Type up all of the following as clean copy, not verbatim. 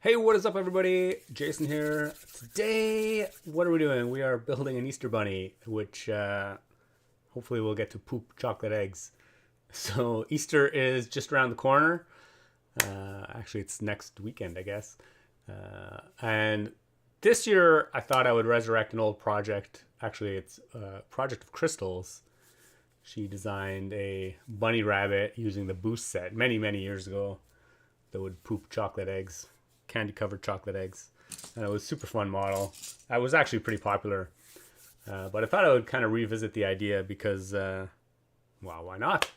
Hey, what is up, everybody? Jason here. Today, what are we doing? We are building an Easter bunny, which hopefully we'll get to poop chocolate eggs. So Easter is just around the corner. Actually, it's next weekend, I guess. And this year, I thought I would resurrect an old project. Actually, it's a project of Crystal's. She designed a bunny rabbit using the Boost set many, many years ago that would poop chocolate eggs. Candy covered chocolate eggs, and it was a super fun model. I was actually pretty popular, but I thought I would kind of revisit the idea because well, why not?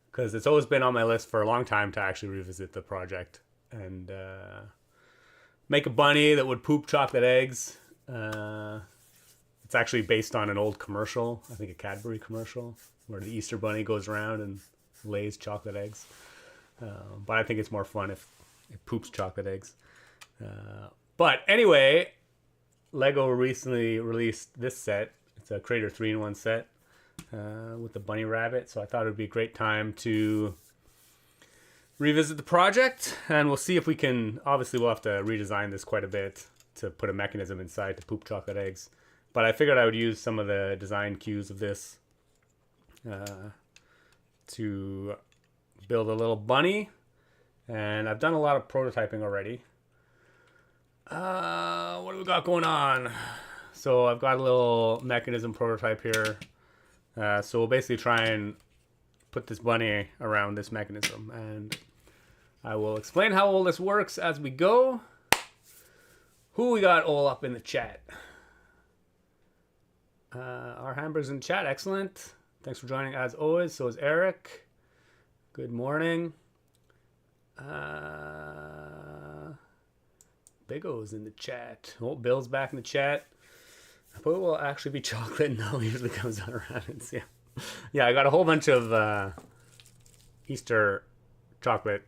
Because it's always been on my list for a long time to actually revisit the project and make a bunny that would poop chocolate eggs. It's actually based on an old commercial, I think a Cadbury commercial, where the Easter bunny goes around and lays chocolate eggs. But I think it's more fun if it poops chocolate eggs. But anyway, Lego recently released this set. It's a Creator 3-in-1 set with the bunny rabbit. So I thought it would be a great time to revisit the project. And we'll see if we can, obviously we'll have to redesign this quite a bit to put a mechanism inside to poop chocolate eggs. But I figured I would use some of the design cues of this to build a little bunny. And I've done a lot of prototyping already. What do we got going on? So I've got a little mechanism prototype here. So we'll basically try and put this bunny around this mechanism. And I will explain how all this works as we go. Who we got all up in the chat? Our hamburgers in the chat. Excellent. Thanks for joining as always. So is Eric. Good morning. Big O's in the chat. Oh, Bill's back in the chat. I thought it will actually be chocolate. No, it usually comes out of rabbits. Yeah, I got a whole bunch of Easter chocolate.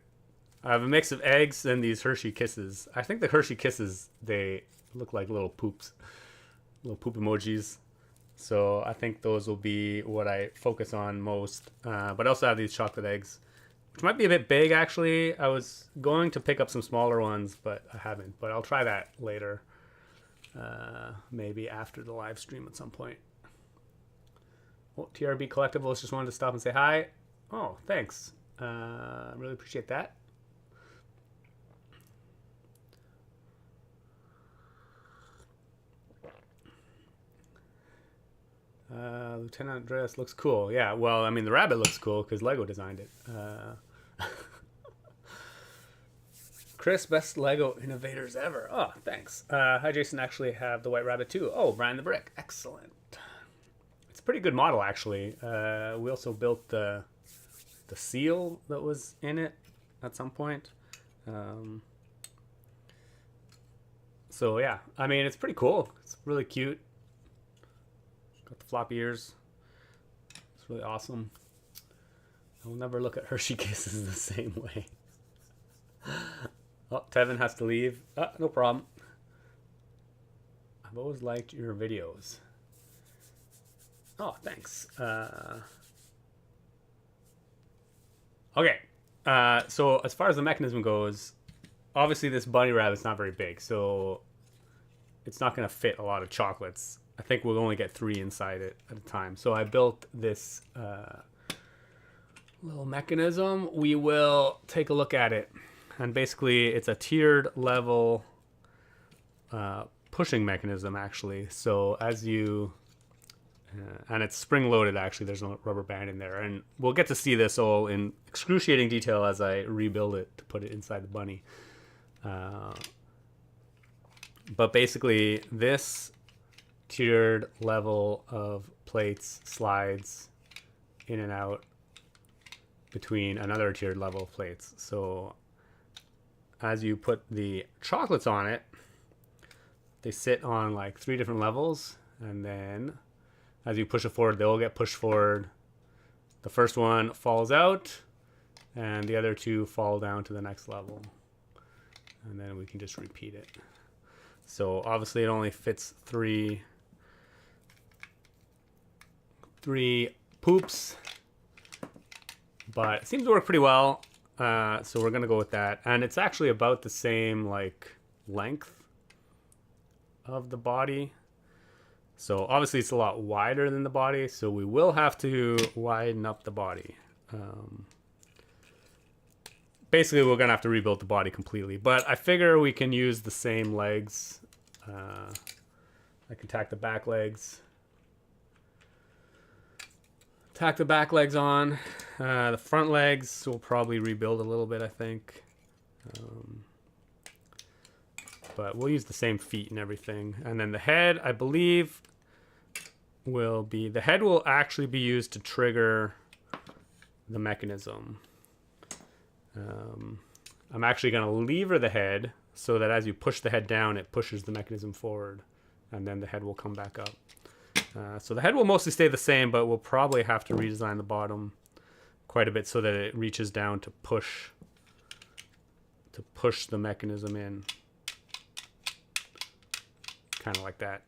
I have a mix of eggs and these Hershey Kisses. I think the Hershey Kisses, they look like little poops, little poop emojis. So I think those will be what I focus on most. But I also have these chocolate eggs, which might be a bit big, actually. I was going to pick up some smaller ones, but I haven't. But I'll try that later. Maybe after the live stream at some point. Oh, TRB Collectibles just wanted to stop and say hi. Oh, thanks. Really appreciate that. Lieutenant Andreas looks cool. Yeah, well, I mean, the rabbit looks cool because Lego designed it. Chris, best Lego innovators ever. Oh, thanks. Hi, Jason. Actually have the White Rabbit too. Oh, Brian the Brick. Excellent. It's a pretty good model, actually. We also built the seal that was in it at some point. So yeah, I mean, it's pretty cool. It's really cute. Got the floppy ears. It's really awesome. I'll never look at Hershey Kisses the same way. Oh, Tevin has to leave. No problem. I've always liked your videos. Oh, thanks. Okay. So as far as the mechanism goes, obviously this bunny rabbit's not very big, so it's not going to fit a lot of chocolates. I think we'll only get 3 inside it at a time. So I built this little mechanism. We will take a look at it. And basically, it's a tiered level pushing mechanism, actually. So as you... and it's spring-loaded, actually. There's no rubber band in there. And we'll get to see this all in excruciating detail as I rebuild it to put it inside the bunny. But basically, this tiered level of plates slides in and out between another tiered level of plates. So as you put the chocolates on it, they sit on like 3 different levels, and then as you push it forward, they all get pushed forward. The first one falls out, and the other 2 fall down to the next level. And then we can just repeat it. So obviously it only fits 3 poops, but it seems to work pretty well. So we're going to go with that. And it's actually about the same like length of the body. So obviously it's a lot wider than the body, so we will have to widen up the body. Basically, we're going to have to rebuild the body completely. But I figure we can use the same legs. I can tack the back legs. Tack the back legs on. The front legs we'll probably rebuild a little bit, I think. But we'll use the same feet and everything. And then the head, I believe, the head will actually be used to trigger the mechanism. I'm actually going to lever the head so that as you push the head down, it pushes the mechanism forward, and then the head will come back up. So the head will mostly stay the same, but we'll probably have to redesign the bottom quite a bit so that it reaches down to push the mechanism in, kind of like that.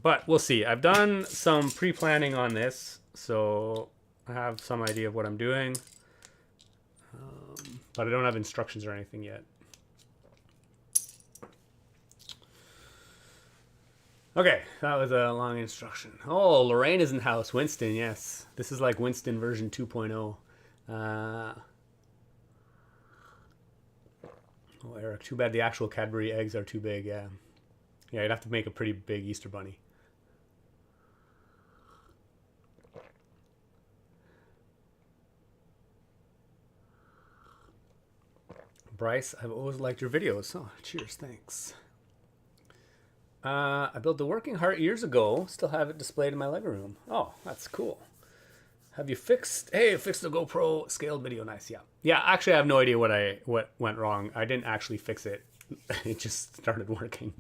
But we'll see. I've done some pre-planning on this, so I have some idea of what I'm doing. But I don't have instructions or anything yet. Okay, that was a long instruction. Oh, Lorraine is in the house. Winston, yes. This is like Winston version 2.0. Oh, Eric, too bad the actual Cadbury eggs are too big, yeah. Yeah, you'd have to make a pretty big Easter bunny. Bryce, I've always liked your videos. Oh, cheers, thanks. I built the working heart years ago. Still have it displayed in my living room. Oh, that's cool. Have you fixed? Hey, fixed the GoPro scaled video. Nice, yeah. Yeah, actually, I have no idea what went wrong. I didn't actually fix it. It just started working.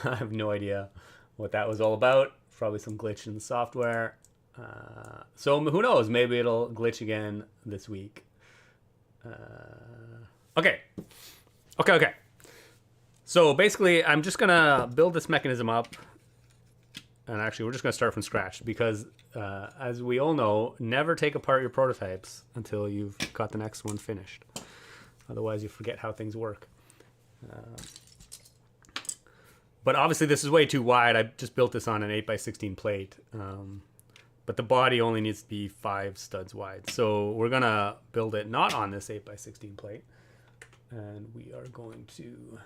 I have no idea what that was all about. Probably some glitch in the software. So who knows? Maybe it'll glitch again this week. Okay. So basically, I'm just going to build this mechanism up. And actually, we're just going to start from scratch because, as we all know, never take apart your prototypes until you've got the next one finished. Otherwise, you forget how things work. But obviously, this is way too wide. I just built this on an 8x16 plate. But the body only needs to be 5 studs wide. So we're going to build it not on this 8x16 plate. And we are going to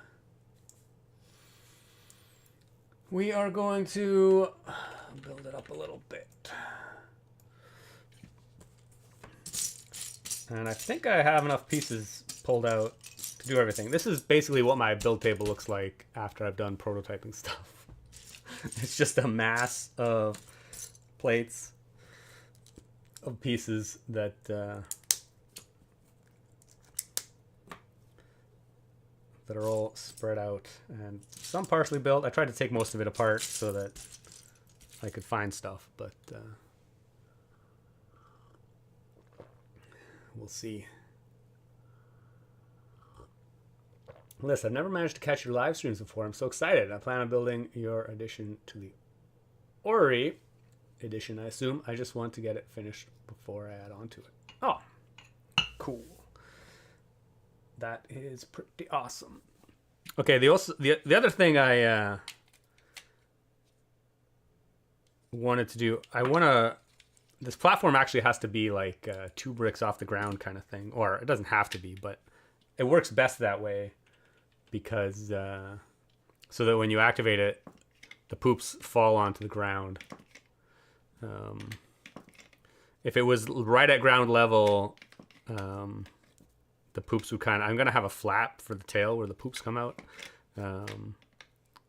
build it up a little bit. And I think I have enough pieces pulled out to do everything. This is basically what my build table looks like after I've done prototyping stuff. It's just a mass of plates of pieces that are all spread out, and some partially built. I tried to take most of it apart so that I could find stuff, but we'll see. Liz, I've never managed to catch your live streams before. I'm so excited. I plan on building your addition to the Ori edition, I assume. I just want to get it finished before I add on to it. Oh, cool. That is pretty awesome. Okay, the other thing I wanted to do, this platform actually has to be like 2 bricks off the ground kind of thing, or it doesn't have to be, but it works best that way because so that when you activate it, the poops fall onto the ground. If it was right at ground level, the poops would I'm going to have a flap for the tail where the poops come out.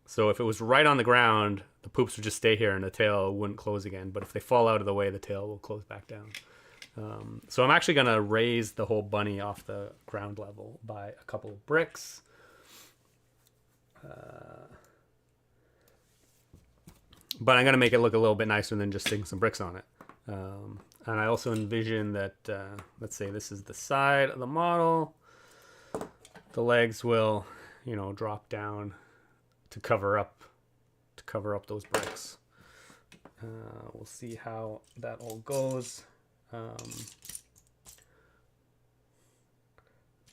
So if it was right on the ground, the poops would just stay here and the tail wouldn't close again. But if they fall out of the way, the tail will close back down. So I'm actually going to raise the whole bunny off the ground level by a couple of bricks. But I'm going to make it look a little bit nicer than just sticking some bricks on it. And I also envision that, let's say this is the side of the model. The legs will, drop down to cover up those bricks. We'll see how that all goes.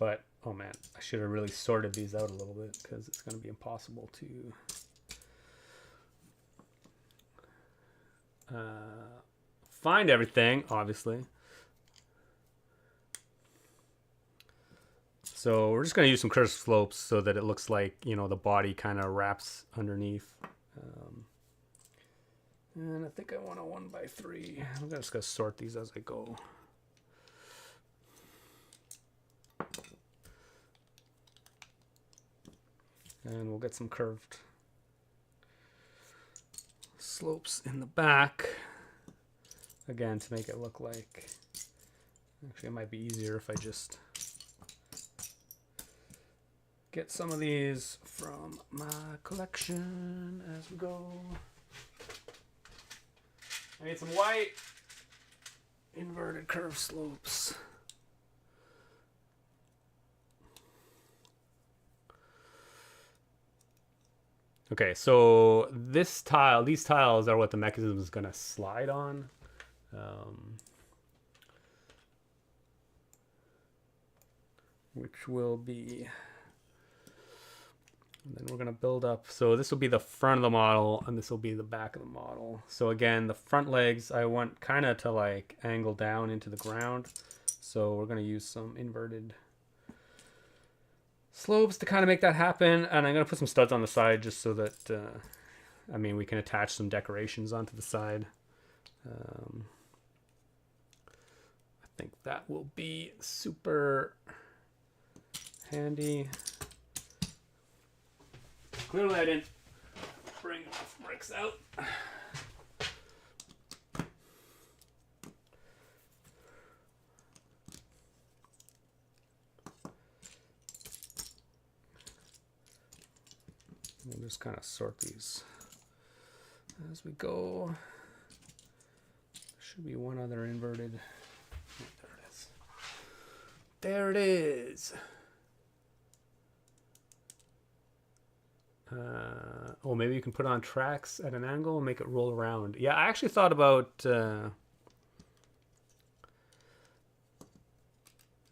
But, oh man, I should have really sorted these out a little bit because it's going to be impossible to find everything, obviously. So we're just going to use some curved slopes so that it looks like, you know, the body kind of wraps underneath. And I think I want a 1x3. I'm just going to sort these as I go. And we'll get some curved slopes in the back. Again, to make it look like, actually it might be easier if I just get some of these from my collection as we go. I need some white inverted curved slopes. Okay, so these tiles are what the mechanism is going to slide on. Which will be, and then we're going to build up. So this will be the front of the model, and this will be the back of the model. So again, the front legs, I want kind of to like angle down into the ground. So we're going to use some inverted slopes to kind of make that happen. And I'm going to put some studs on the side just so that, I mean, we can attach some decorations onto the side. I think that will be super handy. Clearly I didn't bring enough bricks out. We'll just kind of sort these as we go. There should be one other inverted. Oh, there it is. There it is. Oh, maybe you can put on tracks at an angle and make it roll around. Yeah, I actually thought about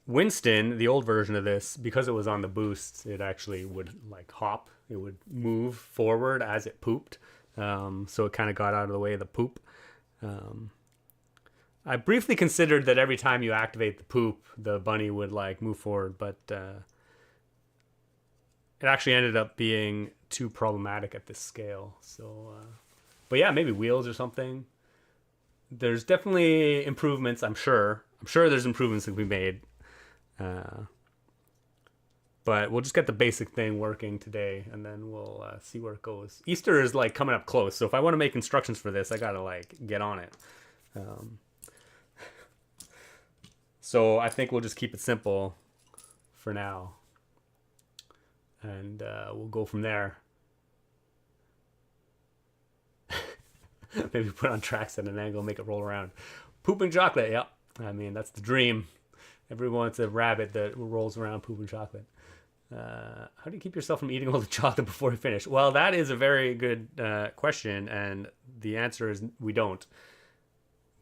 Winston, the old version of this, because it was on the boost, it actually would like hop. It would move forward as it pooped. So it kind of got out of the way of the poop. I briefly considered that every time you activate the poop, the bunny would like move forward, but it actually ended up being too problematic at this scale. So, but yeah, maybe wheels or something. There's definitely improvements, I'm sure. I'm sure there's improvements that we made. But we'll just get the basic thing working today, and then we'll see where it goes. Easter is like coming up close, so if I want to make instructions for this, I gotta like get on it. So I think we'll just keep it simple for now, and we'll go from there. Maybe put on tracks at an angle, make it roll around. Pooping chocolate, yeah. I mean, that's the dream. Everyone wants a rabbit that rolls around pooping chocolate. How do you keep yourself from eating all the chocolate before you finish? Well, that is a very good question, and the answer is we don't.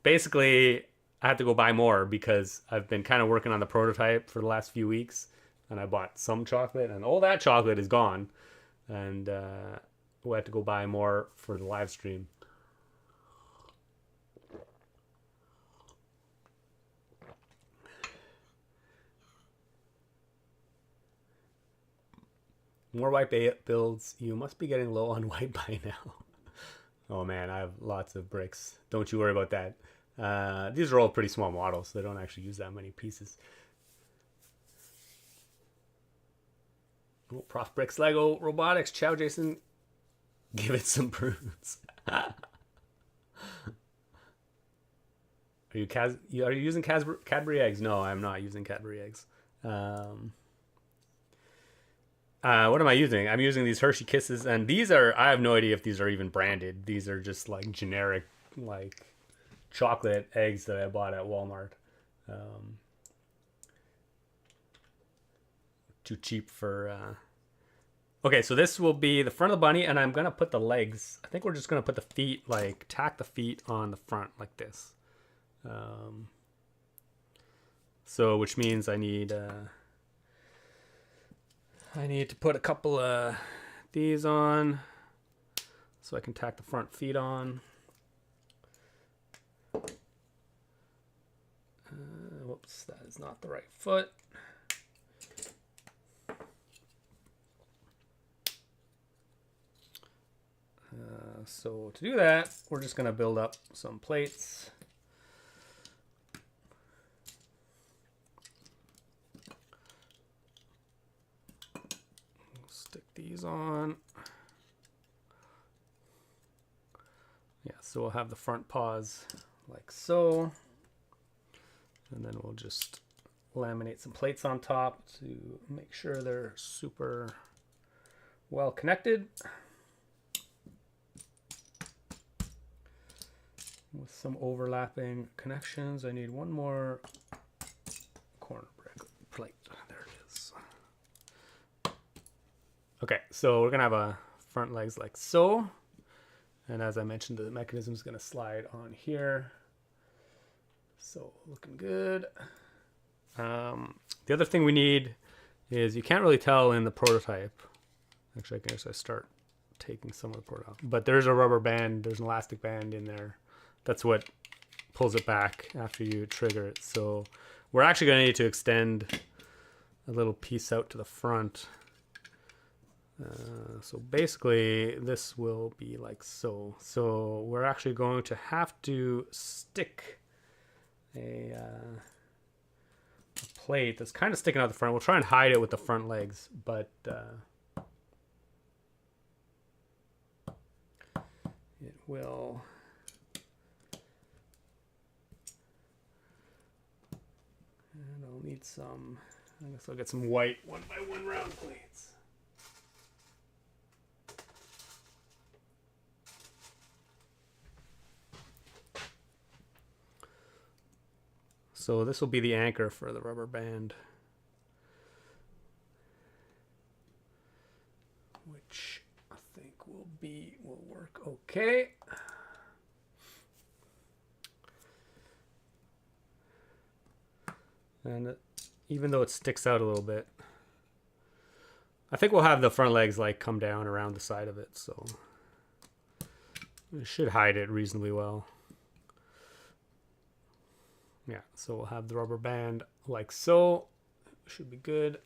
Basically, I have to go buy more because I've been kind of working on the prototype for the last few weeks, and I bought some chocolate, and all that chocolate is gone, and we'll have to go buy more for the live stream. More white builds. You must be getting low on white by now. Oh man, I have lots of bricks. Don't you worry about that. These are all pretty small models, so they don't actually use that many pieces. Oh, Prof Bricks Lego Robotics. Ciao, Jason. Give it some prunes. Are you using Cadbury eggs? No, I'm not using Cadbury eggs. What am I using? I'm using these Hershey Kisses, and these are, I have no idea if these are even branded. These are just like generic, like chocolate eggs that I bought at Walmart. Too cheap for, okay, so this will be the front of the bunny, and I'm going to put the legs, I think we're just going to put the feet, like tack the feet on the front like this. So, which means I need, I need to put a couple of these on so I can tack the front feet on. Whoops, that is not the right foot. So to do that, we're just going to build up some plates. Stick these on. Yeah, so we'll have the front paws like so. And then we'll just laminate some plates on top to make sure they're super well connected. With some overlapping connections. I need one more corner brick plate. There it is. Okay, so we're gonna have a front legs like so. And as I mentioned, the mechanism is gonna slide on here. So looking good. The other thing we need is, you can't really tell in the prototype. Actually, I guess I start taking some of the part out. But there's a rubber band, there's an elastic band in there. That's what pulls it back after you trigger it. So we're actually going to need to extend a little piece out to the front. So basically this will be like so. So we're actually going to have to stick a plate that's kind of sticking out the front. We'll try and hide it with the front legs, but it will... And I'll need some, I guess I'll get some white 1x1 round plates. So this will be the anchor for the rubber band, which I think will work okay. And even though it sticks out a little bit, I think we'll have the front legs like come down around the side of it, so it should hide it reasonably well. Yeah, so we'll have the rubber band like so. Should be good.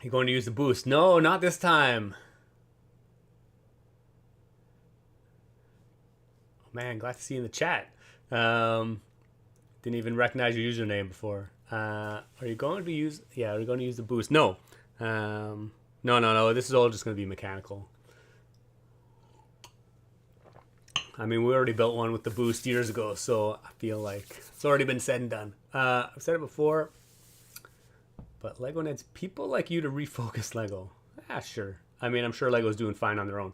You're going to use the boost? No, not this time. Oh man, glad to see you in the chat. Didn't even recognize your username before. Are you going to use... Yeah, are you going to use the boost? No. No. This is all just going to be mechanical. I mean, we already built one with the boost years ago, so I feel like it's already been said and done. I've said it before, but Lego needs people like you to refocus Lego. Ah, sure. I mean, I'm sure Lego's doing fine on their own.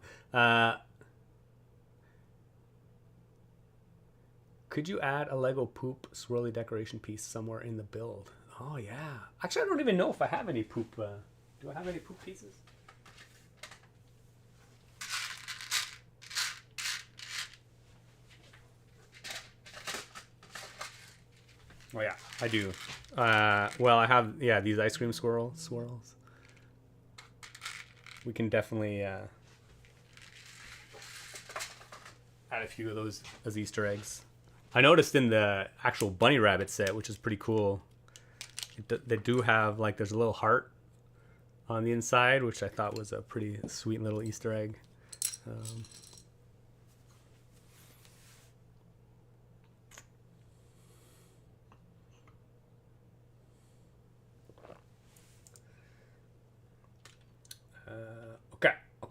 Could you add a Lego poop swirly decoration piece somewhere in the build? Oh, yeah. Actually, I don't even know if I have any poop. Do I have any poop pieces? Oh, yeah, I do. Well, I have, yeah, these ice cream swirls. We can definitely add a few of those as Easter eggs. I noticed in the actual bunny rabbit set, which is pretty cool, they do have, like, there's a little heart on the inside, which I thought was a pretty sweet little Easter egg.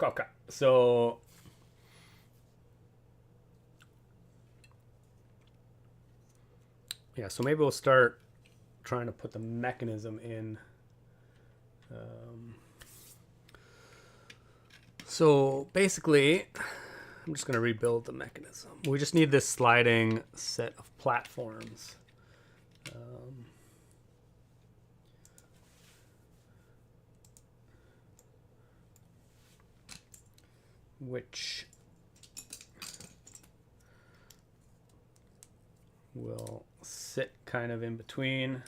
Okay. So yeah, so maybe we'll start trying to put the mechanism in. So basically, I'm just going to rebuild the mechanism. We just need this sliding set of platforms. Which will sit kind of in between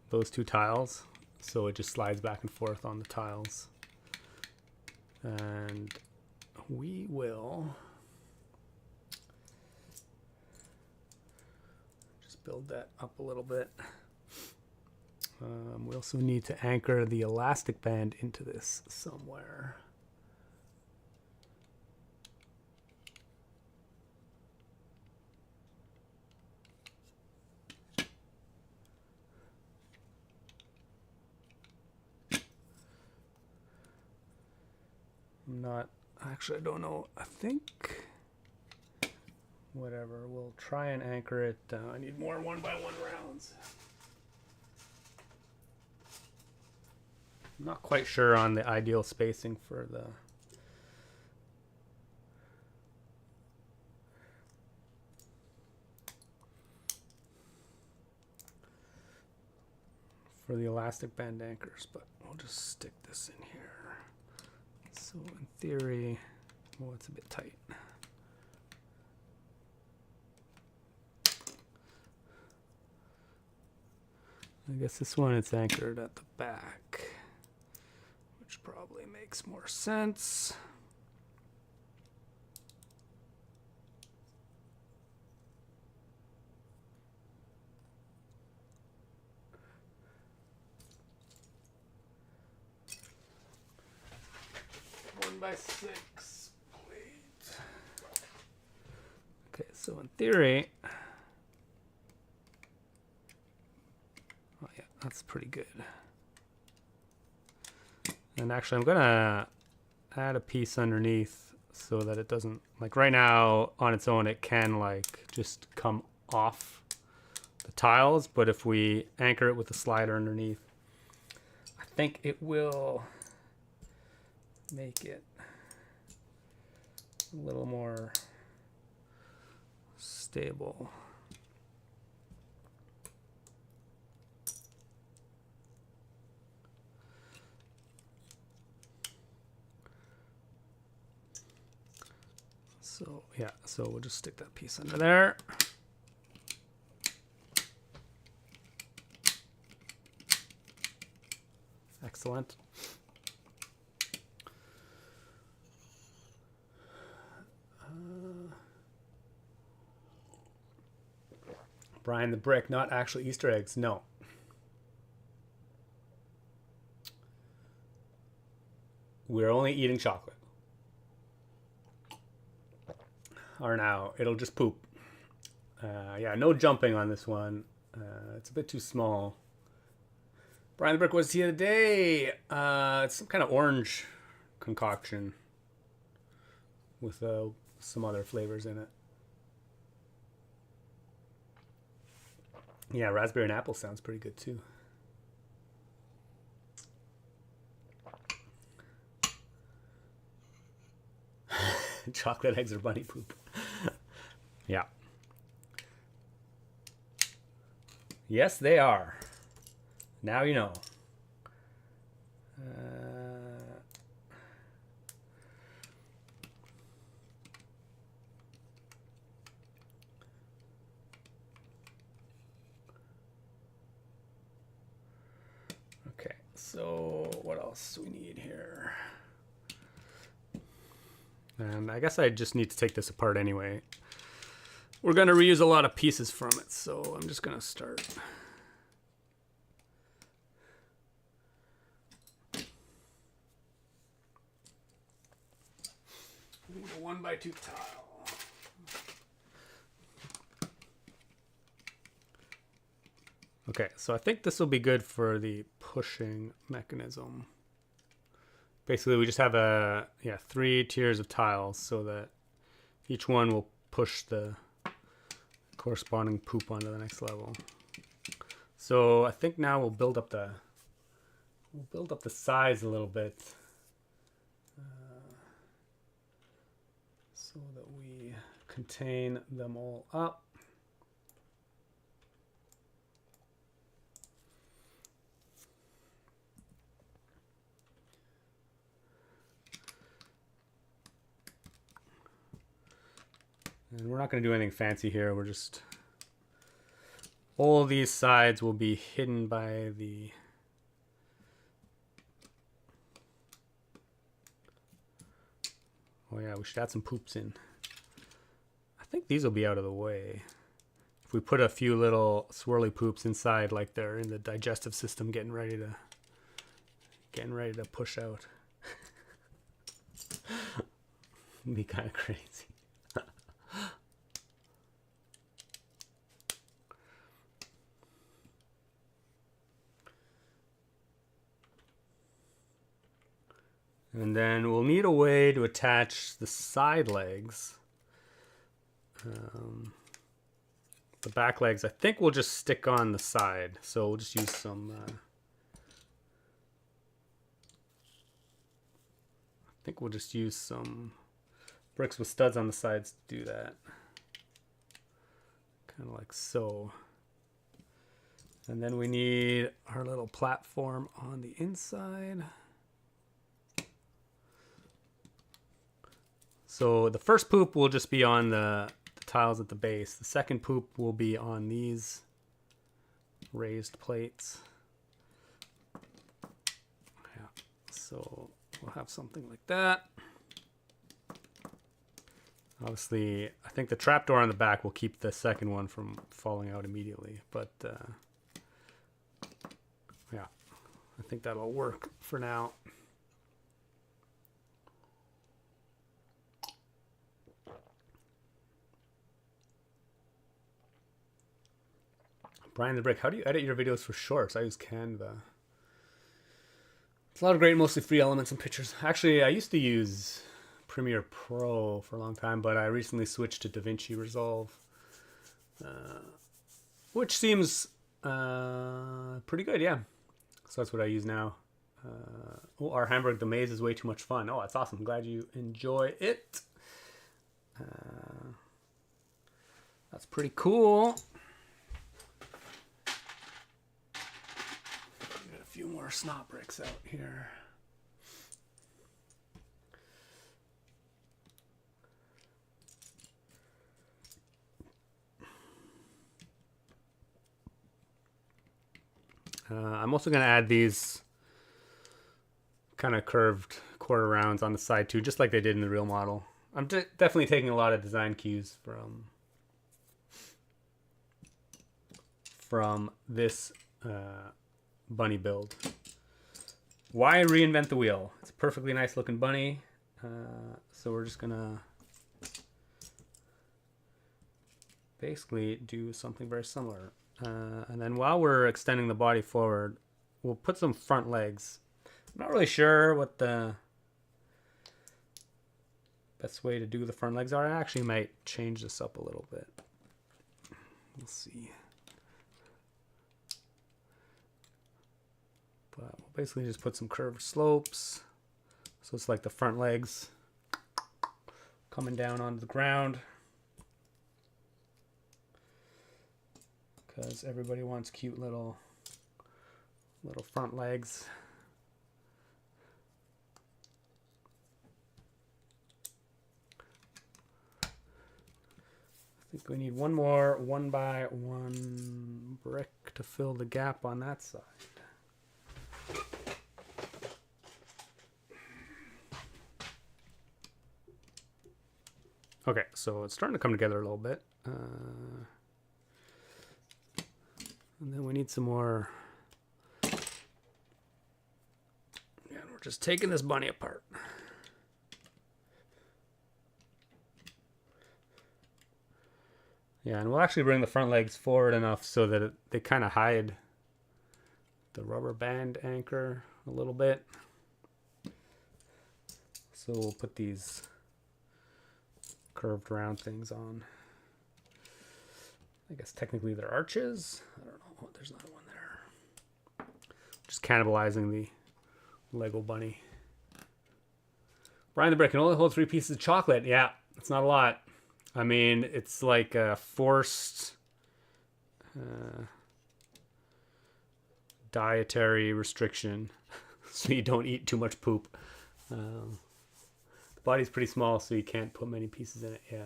those two tiles, so it just slides back and forth on the tiles. And we will just build that up a little bit. We also need to anchor the elastic band into this somewhere. Actually, I don't know. I think, whatever, we'll try and anchor it. I need more 1x1 rounds. I'm not quite sure on the ideal spacing for the elastic band anchors, but we'll just stick this in here. So in theory, well, it's a bit tight. I guess this one it's anchored at the back, which probably makes more sense. By 6 plate. Okay, so in theory, oh yeah, that's pretty good. And actually, I'm gonna add a piece underneath so that it doesn't, like right now on its own, it can like just come off the tiles, but if we anchor it with a slider underneath, I think it will make it a little more stable. So yeah, so we'll just stick that piece under there. Excellent. Brian the Brick, not actually Easter eggs, no. We're only eating chocolate. Or now, it'll just poop. Yeah, no jumping on this one. It's a bit too small. Brian the Brick was here today. It's some kind of orange concoction with some other flavors in it. Yeah, raspberry and apple sounds pretty good too. Chocolate eggs or bunny poop. Yeah. Yes, they are. Now you know. Okay, so what else do we need here? And I guess I just need to take this apart anyway. We're going to reuse a lot of pieces from it, so I'm just going to start. A 1x2 tile. Okay, so I think this will be good for the pushing mechanism. Basically, we just have 3 tiers of tiles so that each one will push the corresponding poop onto the next level. So I think now we'll build up the size a little bit so that we contain them all up. And we're not going to do anything fancy here. We're just... all these sides will be hidden by the... oh yeah, we should add some poops in. I think these will be out of the way. If we put a few little swirly poops inside, like they're in the digestive system getting ready to push out. It'd be kind of crazy. And then we'll need a way to attach the side legs. The back legs, I think we'll just stick on the side. So we'll just use some... I think we'll just use some bricks with studs on the sides to do that. Kind of like so. And then we need our little platform on the inside. So the first poop will just be on the tiles at the base. The second poop will be on these raised plates. Yeah, so we'll have something like that. Obviously, I think the trapdoor on the back will keep the second one from falling out immediately, but yeah, I think that'll work for now. Brian the Brick, how do you edit your videos for shorts? I use Canva. It's a lot of great, mostly free elements and pictures. Actually, I used to use Premiere Pro for a long time, but I recently switched to DaVinci Resolve, which seems pretty good, yeah. So that's what I use now. Oh, our Hamburg the Maze is way too much fun. Oh, that's awesome. I'm glad you enjoy it. That's pretty cool. Few more snot bricks out here. I'm also going to add these kind of curved quarter rounds on the side too, just like they did in the real model. I'm definitely taking a lot of design cues from this bunny build. Why reinvent the wheel? It's a perfectly nice looking bunny, so we're just gonna basically do something very similar, and then while we're extending the body forward, we'll put some front legs. I'm not really sure what the best way to do the front legs are. I actually might change this up a little bit. We'll see. But we'll basically just put some curved slopes. So it's like the front legs coming down onto the ground. Because everybody wants cute little front legs. I think we need one more 1x1 brick to fill the gap on that side. Okay, so it's starting to come together a little bit. And then we need some more. Yeah, we're just taking this bunny apart. Yeah, and we'll actually bring the front legs forward enough so that they kind of hide the rubber band anchor a little bit. So we'll put these curved round things on. I guess technically they're arches. I don't know. Oh, there's not one there. Just cannibalizing the Lego bunny. Brian the Brick can only hold 3 pieces of chocolate. Yeah, it's not a lot. I mean, it's like a forced dietary restriction so you don't eat too much poop. The body's pretty small, so you can't put many pieces in it. Yeah.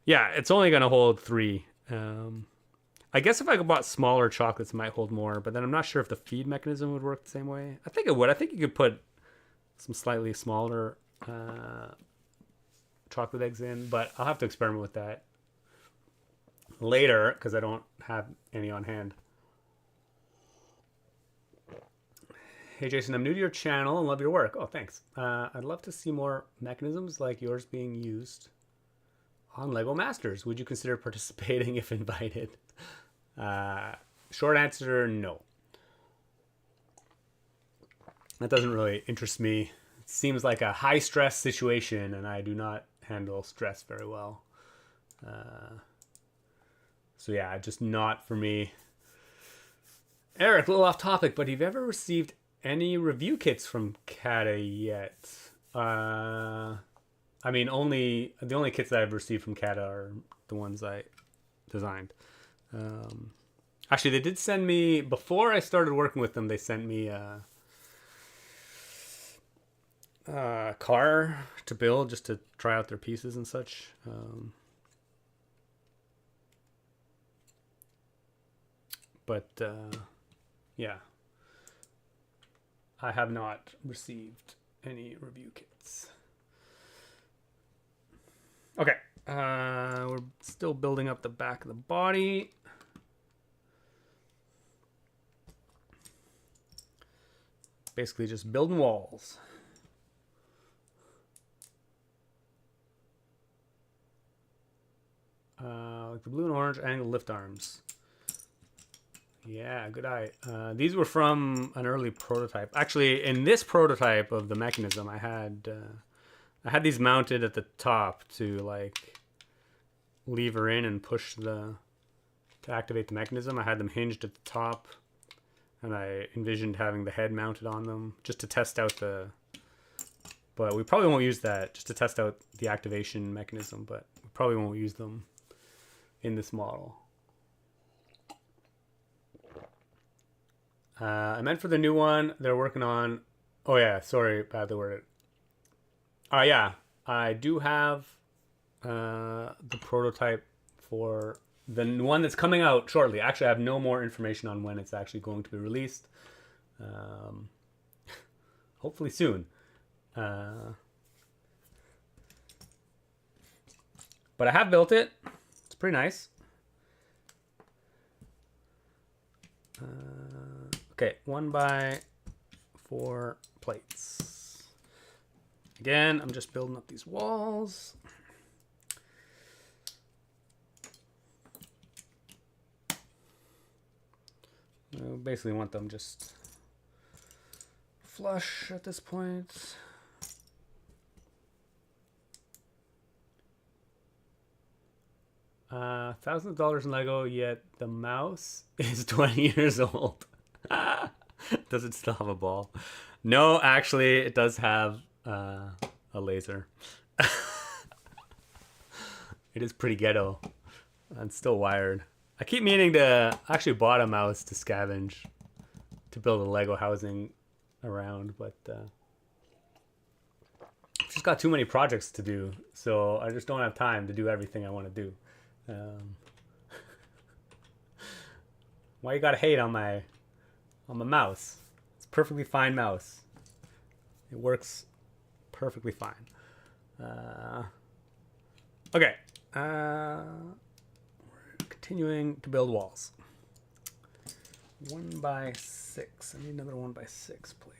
Yeah, it's only going to hold 3. I guess if I bought smaller chocolates, it might hold more, but then I'm not sure if the feed mechanism would work the same way. I think it would. I think you could put some slightly smaller chocolate eggs in, but I'll have to experiment with that later because I don't have any on hand. Hey Jason, I'm new to your channel and love your work. Oh, thanks. I'd love to see more mechanisms like yours being used on Lego Masters. Would you consider participating if invited? Short answer, no. That doesn't really interest me. It seems like a high stress situation, and I do not handle stress very well. So yeah, just not for me. Eric, a little off topic, but have you ever received any review kits from Kata yet? I mean, the only kits that I've received from Kata are the ones I designed. Actually, they did send me, before I started working with them, they sent me a car to build just to try out their pieces and such. But yeah, I have not received any review kits. Okay, we're still building up the back of the body. Basically just building walls. Like the blue and orange and the lift arms. Yeah, good eye. These were from an early prototype. Actually, in this prototype of the mechanism, I had these mounted at the top to like lever in and push to activate the mechanism. I had them hinged at the top, and I envisioned having the head mounted on them just to test out but we probably won't use that, just to test out the activation mechanism, but we probably won't use them in this model. I meant for the new one they're working on. Oh yeah, sorry, badly worded. Yeah, I do have the prototype for the one that's coming out shortly. Actually, I have no more information on when it's actually going to be released. Hopefully soon. But I have built it. It's pretty nice. Okay, 1x4 plates. Again, I'm just building up these walls. I basically want them just flush at this point. Thousands of dollars in Lego, yet the mouse is 20 years old. Does it still have a ball? No, actually, it does have a laser. It is pretty ghetto. And still wired. I keep meaning to actually bought a mouse to scavenge to build a Lego housing around, but I've just got too many projects to do, so I just don't have time to do everything I want to do. Why you gotta hate on my mouse? It's a perfectly fine mouse. It works perfectly fine. Okay. We're continuing to build walls. 1x6. I need another 1x6 plate.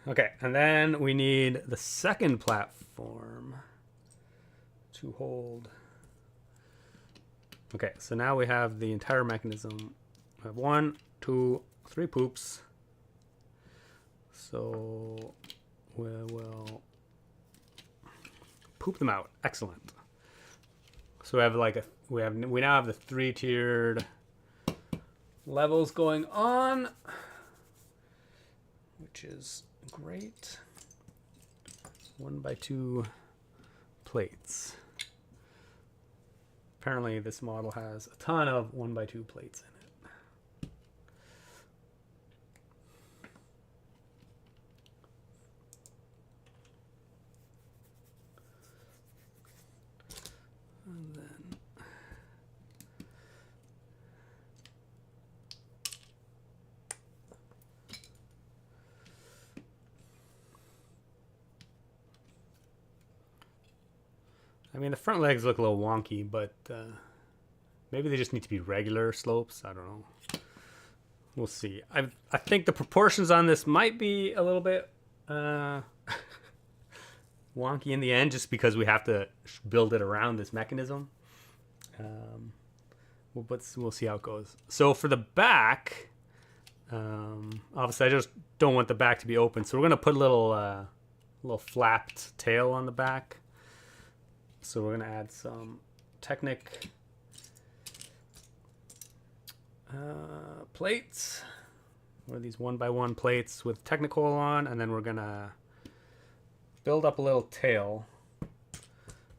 Okay, and then we need the second platform to hold. Okay, so now we have the entire mechanism. We have 1, 2, 3 poops. So we will poop them out. Excellent. So we have we now have the 3-tiered levels going on, which is great. 1x2 plates. Apparently this model has a ton of 1x2 plates in it. And then I mean, the front legs look a little wonky, but maybe they just need to be regular slopes. I don't know. We'll see. I think the proportions on this might be a little bit wonky in the end, just because we have to build it around this mechanism. We'll see how it goes. So for the back, obviously I just don't want the back to be open, so we're gonna put a little flapped tail on the back. So we're gonna add some Technic plates. One of these 1x1 plates with Technical on, and then we're gonna build up a little tail.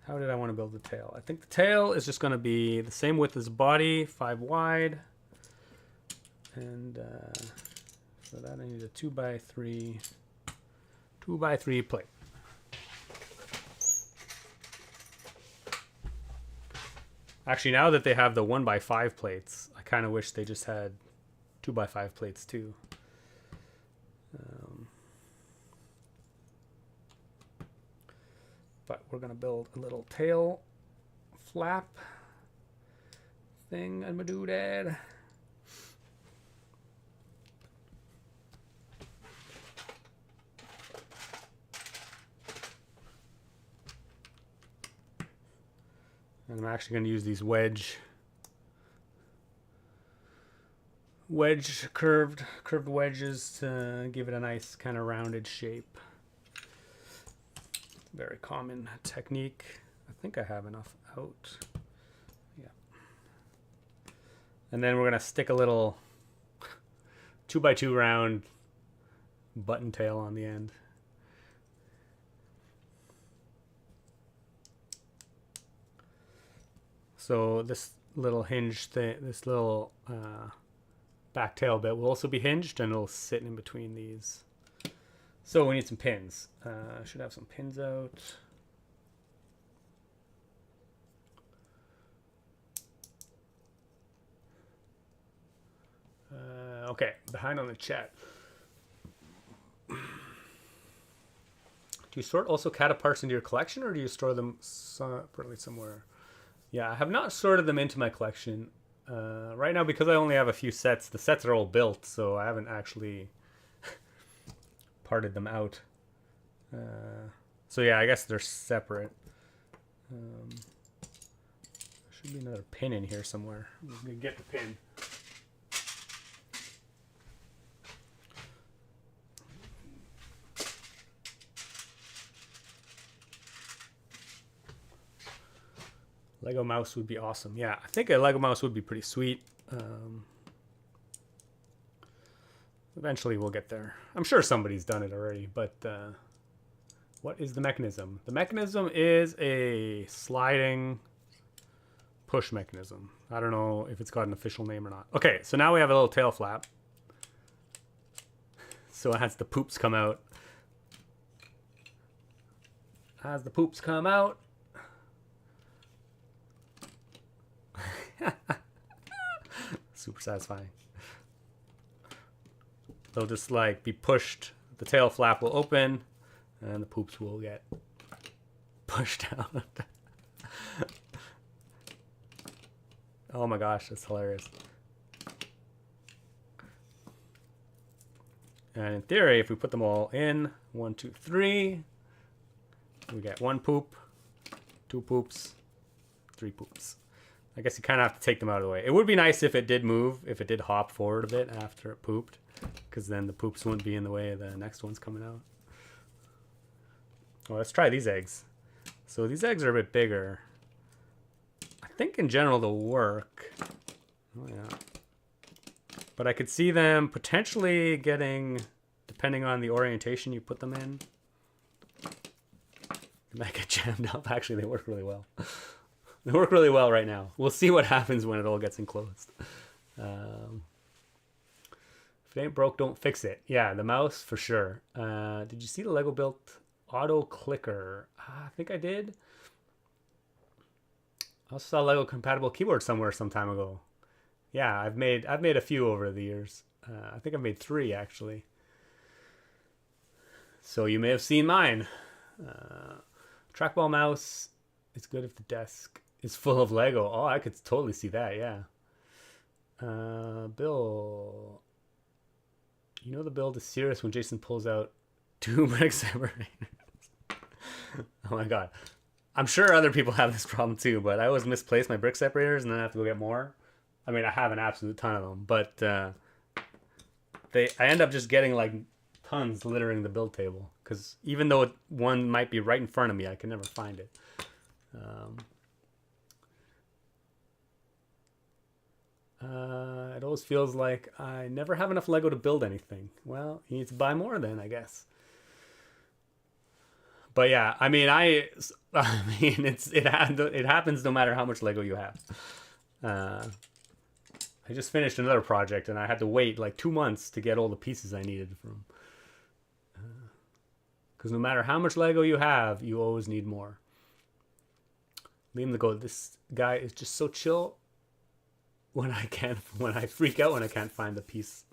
How did I want to build the tail? I think the tail is just gonna be the same width as the body, 5 wide, and for that I need a 2x3 plate. Actually, now that they have the 1x5 plates, I kind of wish they just had 2x5 plates too. But we're going to build a little tail flap thing on my doodad. And I'm actually going to use these curved wedges to give it a nice kind of rounded shape. Very common technique. I think I have enough out. Yeah. And then we're going to stick a little 2x2 round button tail on the end. So this little hinge thing, this little back tail bit will also be hinged, and it'll sit in between these. So we need some pins. I should have some pins out. Okay, behind on the chat. Do you sort also CATA parts into your collection, or do you store them separately somewhere? Yeah, I have not sorted them into my collection. Right now, because I only have a few sets, the sets are all built, so I haven't actually parted them out. So yeah, I guess they're separate. Should be another pin in here somewhere. I'm just gonna get the pin. Lego mouse would be awesome. Yeah, I think a Lego mouse would be pretty sweet. Eventually we'll get there. I'm sure somebody's done it already, but what is the mechanism? The mechanism is a sliding push mechanism. I don't know if it's got an official name or not. Okay, so now we have a little tail flap. So as the poops come out, super satisfying. They'll just like be pushed. The tail flap will open, and the poops will get pushed out. Oh my gosh, that's hilarious. And in theory, if we put them all in, 1, 2, 3, we get 1 poop, 2 poops, 3 poops. I guess you kind of have to take them out of the way. It would be nice if it did move, if it did hop forward a bit after it pooped, because then the poops wouldn't be in the way of the next ones coming out. Well, let's try these eggs. So these eggs are a bit bigger. I think in general they'll work. Oh yeah. But I could see them potentially getting, depending on the orientation you put them in, they might get jammed up. Actually, they work really well. They work really well right now. We'll see what happens when it all gets enclosed. If it ain't broke, don't fix it. Yeah, the mouse for sure. Did you see the Lego built auto clicker? I think I did. I also saw a Lego compatible keyboard somewhere some time ago. Yeah, I've made a few over the years. I think I've made 3 actually. So you may have seen mine. Trackball mouse is good if the desk is full of Lego. Oh, I could totally see that. Yeah. Bill, you know the build is serious when Jason pulls out 2 brick separators. Oh my god. I'm sure other people have this problem too, but I always misplace my brick separators and then I have to go get more. I mean, I have an absolute ton of them, but I end up just getting like tons littering the build table because even though one might be right in front of me, I can never find it. It always feels like I never have enough Lego to build anything. Well, you need to buy more then, I guess. But yeah, I mean, I mean, it happens no matter how much Lego you have. I just finished another project and I had to wait like 2 months to get all the pieces I needed from. Because no matter how much Lego you have, you always need more. Liam the Goat, this guy is just so chill. When I freak out when I can't find the piece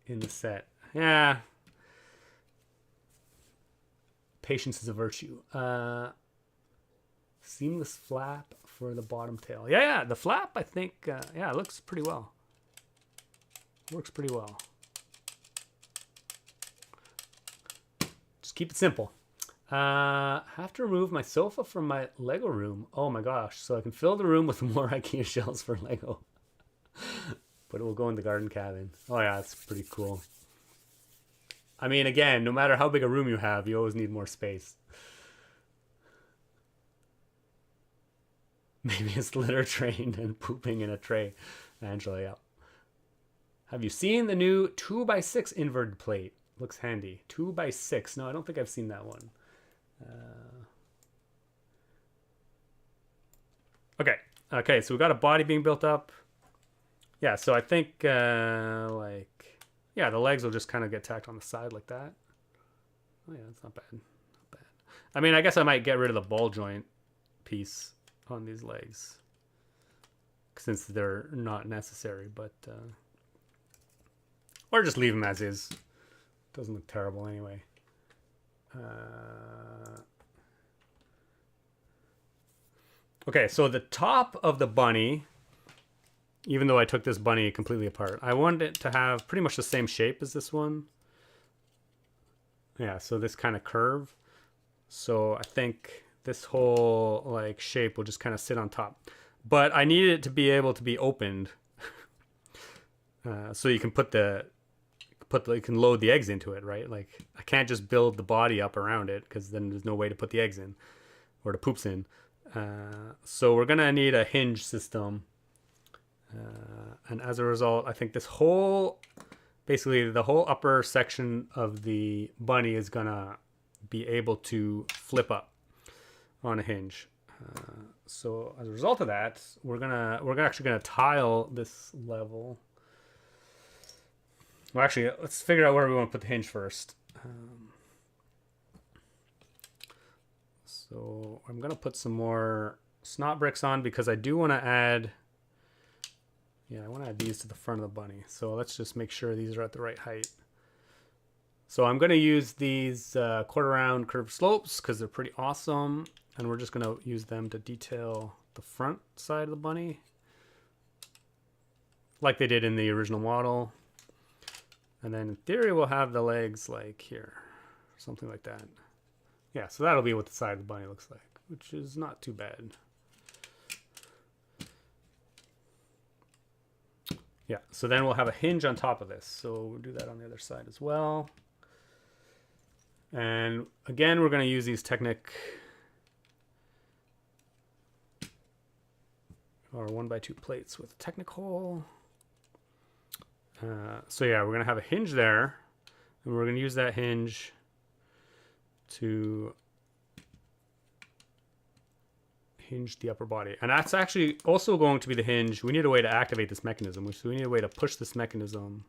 in the set. Yeah. Patience is a virtue. Seamless flap for the bottom tail. Yeah, the flap, I think, yeah, it looks pretty well. Works pretty well. Just keep it simple. Have to remove my sofa from my Lego room. Oh my gosh. So I can fill the room with more IKEA shells for Lego. But it will go in the garden cabin. Oh yeah, that's pretty cool. I mean, again, no matter how big a room you have, you always need more space. Maybe it's litter trained and pooping in a tray. Angela, yeah. Have you seen the new 2x6 inverted plate? Looks handy. 2x6. No, I don't think I've seen that one. Okay, so we got a body being built up. Yeah, so I think like, yeah, the legs will just kind of get tacked on the side like that. Oh yeah, that's not bad. Not bad. I mean, I guess I might get rid of the ball joint piece on these legs since they're not necessary, but or just leave them as is. Doesn't look terrible anyway. Okay, so the top of the bunny, even though I took this bunny completely apart, I wanted it to have pretty much the same shape as this one. Yeah, so this kind of curve. So I think this whole like shape will just kind of sit on top. But I needed it to be able to be opened. So you can you can load the eggs into it, right? Like I can't just build the body up around it because then there's no way to put the eggs in or the poops in. So we're gonna need a hinge system, and as a result, I think this whole, basically the whole upper section of the bunny is gonna be able to flip up on a hinge. So as a result of that, we're actually gonna tile this level. Well, actually, let's figure out where we want to put the hinge first. So I'm going to put some more snot bricks on because I do want to add, yeah, I want to add these to the front of the bunny. So let's just make sure these are at the right height. So I'm going to use these quarter round curved slopes because they're pretty awesome. And we're just going to use them to detail the front side of the bunny like they did in the original model. And then in theory, we'll have the legs like here, something like that. Yeah, so that'll be what the side of the bunny looks like, which is not too bad. Yeah, so then we'll have a hinge on top of this. So we'll do that on the other side as well. And again, we're going to use these Technic or 1x2 plates with a Technic hole. So yeah, we're going to have a hinge there, and we're going to use that hinge to hinge the upper body. And that's actually also going to be the hinge. We need a way to activate this mechanism. So we need a way to push this mechanism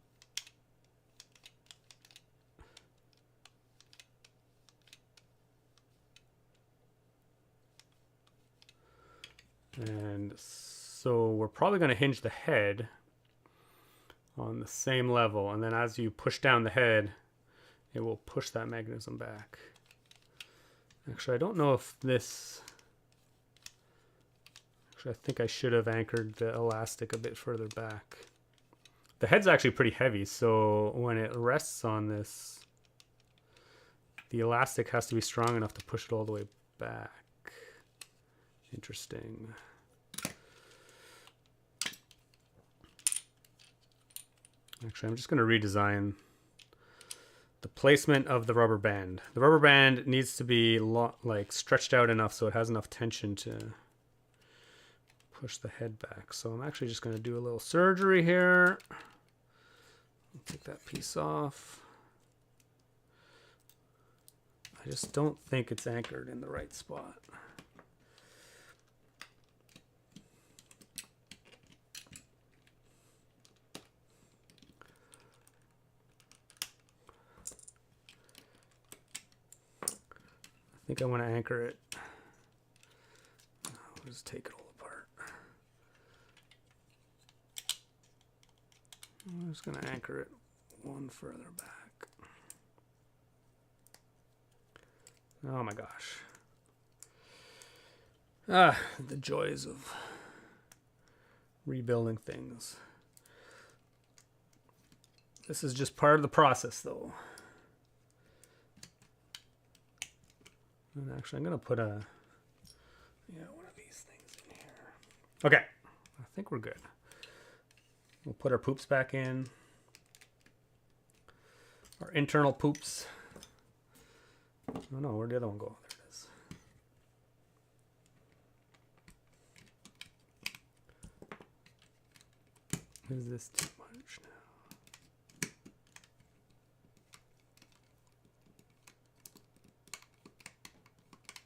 And so we're probably going to hinge the head on the same level, and then as you push down the head, it will push that mechanism back. Actually, I don't know if this... Actually, I think I should have anchored the elastic a bit further back. The head's actually pretty heavy, so when it rests on this, the elastic has to be strong enough to push it all the way back. Interesting. Actually, I'm just going to redesign the placement of the rubber band. The rubber band needs to be like stretched out enough so it has enough tension to push the head back. So I'm actually just going to do a little surgery here. Take that piece off. I just don't think it's anchored in the right spot. I think I want to anchor it. I'll just take it all apart. I'm just going to anchor it one further back. Oh my gosh. Ah, the joys of rebuilding things. This is just part of the process, though. And actually, I'm going to put one of these things in here. Okay, I think we're good. We'll put our poops back in. Our internal poops. Oh no, where'd the other one go? There it is. Is this too much now?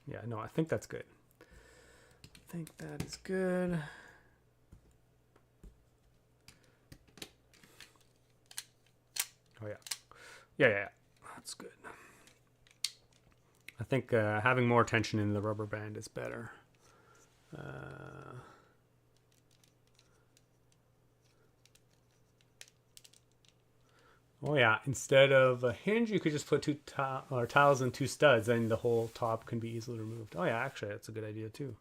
Yeah, no, I think that's good. I think that is good. Oh yeah. Yeah. That's good. I think having more tension in the rubber band is better. Oh yeah, instead of a hinge, you could just put two tiles and two studs, and the whole top can be easily removed. Oh yeah, actually, that's a good idea too.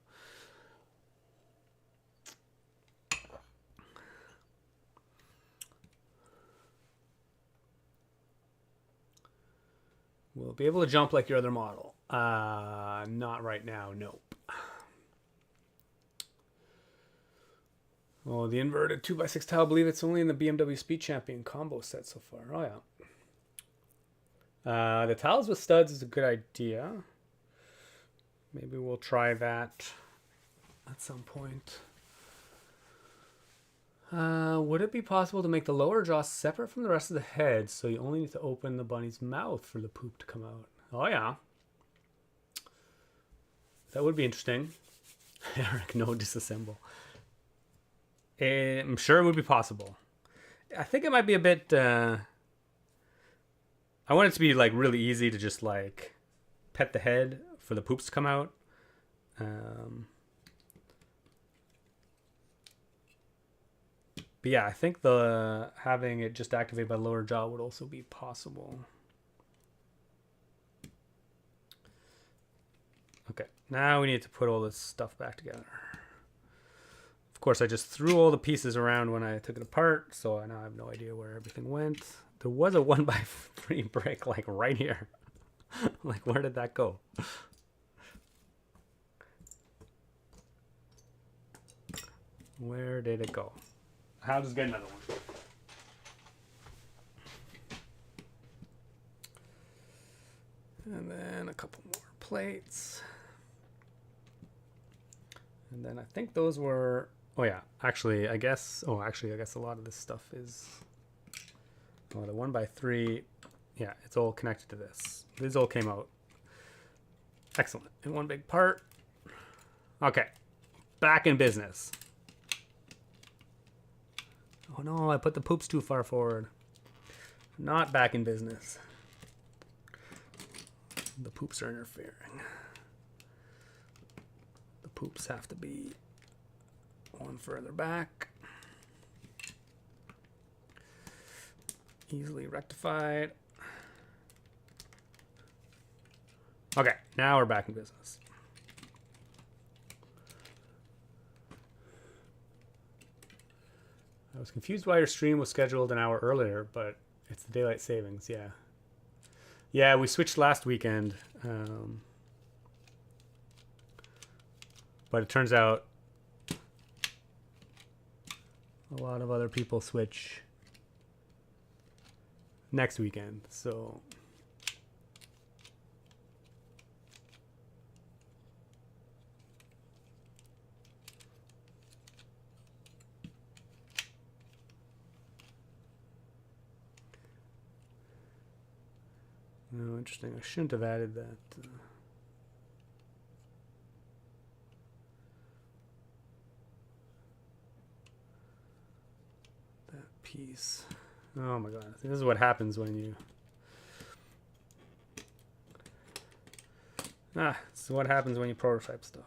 We'll be able to jump like your other model. Not right now, nope. Oh, the inverted 2x6 tile, I believe it's only in the BMW Speed Champion combo set so far. Oh, yeah. The tiles with studs is a good idea. Maybe we'll try that at some point. Would it be possible to make the lower jaw separate from the rest of the head so you only need to open the bunny's mouth for the poop to come out? Oh, yeah. That would be interesting. Eric, no disassemble. I'm sure it would be possible. I think it might be a bit... I want it to be like really easy to just like pet the head for the poops to come out. But yeah, I think having it just activate by lower jaw would also be possible. Okay, now we need to put all this stuff back together. Of course, I just threw all the pieces around when I took it apart, so now I have no idea where everything went. There was a 1x3 brick like right here. Like, where did that go? Where did it go? I'll just get another one. And then a couple more plates. And then I think those were... Oh yeah, actually, I guess a lot of this stuff is... Oh, the 1x3, yeah, it's all connected to this. These all came out. Excellent. In one big part. Okay, back in business. Oh no, I put the poops too far forward. Not back in business. The poops are interfering. The poops have to be one further back. Easily rectified. Okay, now we're back in business. I was confused why your stream was scheduled an hour earlier, but it's the daylight savings, yeah. Yeah, we switched last weekend. But it turns out a lot of other people switch next weekend, so no, interesting. I shouldn't have added that. That piece. Oh my god. This is what happens when you... this is what happens when you prototype stuff.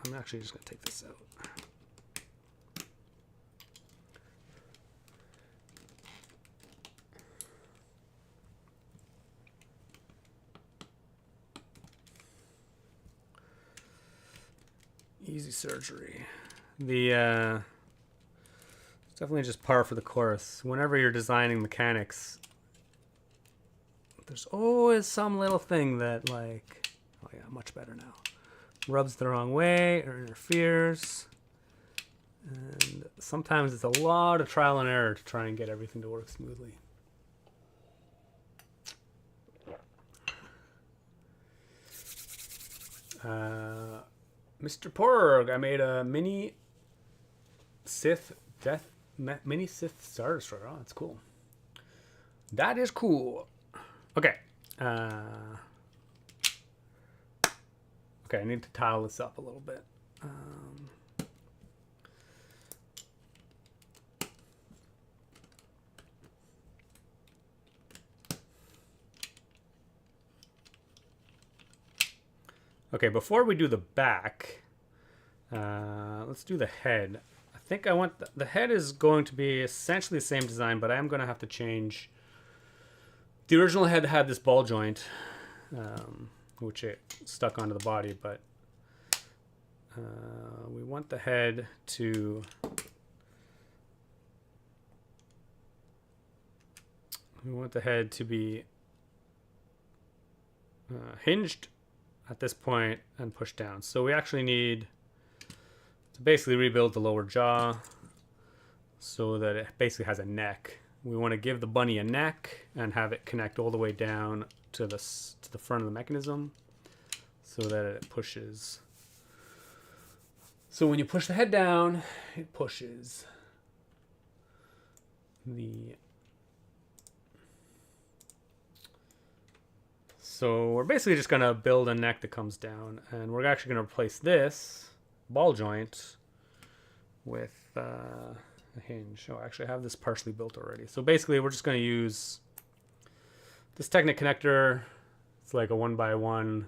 I'm actually just going to take this out. Easy surgery. It's definitely just par for the course. Whenever you're designing mechanics, there's always some little thing that, like, oh yeah, much better now, rubs the wrong way or interferes. And sometimes it's a lot of trial and error to try and get everything to work smoothly. Mr. Porg, I made a mini Sith Star Destroyer. Oh, that's cool. That is cool. Okay. Okay, I need to tile this up a little bit. Okay, before we do the back, let's do the head. I think I want the head is going to be essentially the same design, but I am going to have to change. The original head had this ball joint, which it stuck onto the body, but we want the head to be hinged at this point and push down. So we actually need to basically rebuild the lower jaw so that it basically has a neck. We want to give the bunny a neck and have it connect all the way down to the front of the mechanism so that it pushes. So when you push the head down, it pushes the... So we're basically just going to build a neck that comes down, and we're actually going to replace this ball joint with a hinge. Oh, actually I have this partially built already. So basically we're just going to use this Technic connector. It's like a 1x1,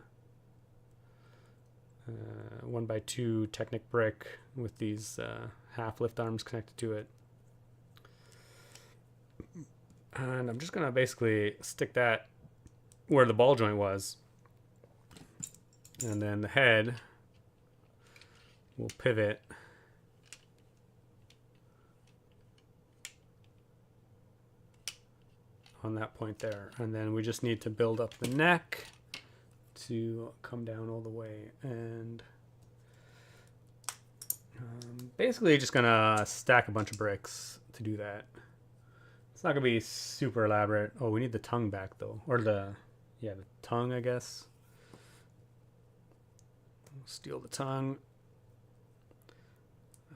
1x2 Technic brick with these half lift arms connected to it. And I'm just going to basically stick that where the ball joint was, and then the head will pivot on that point there, and then we just need to build up the neck to come down all the way, and basically just gonna stack a bunch of bricks to do that. It's not gonna be super elaborate. Oh, we need the tongue back though, or the tongue, I guess. Steal the tongue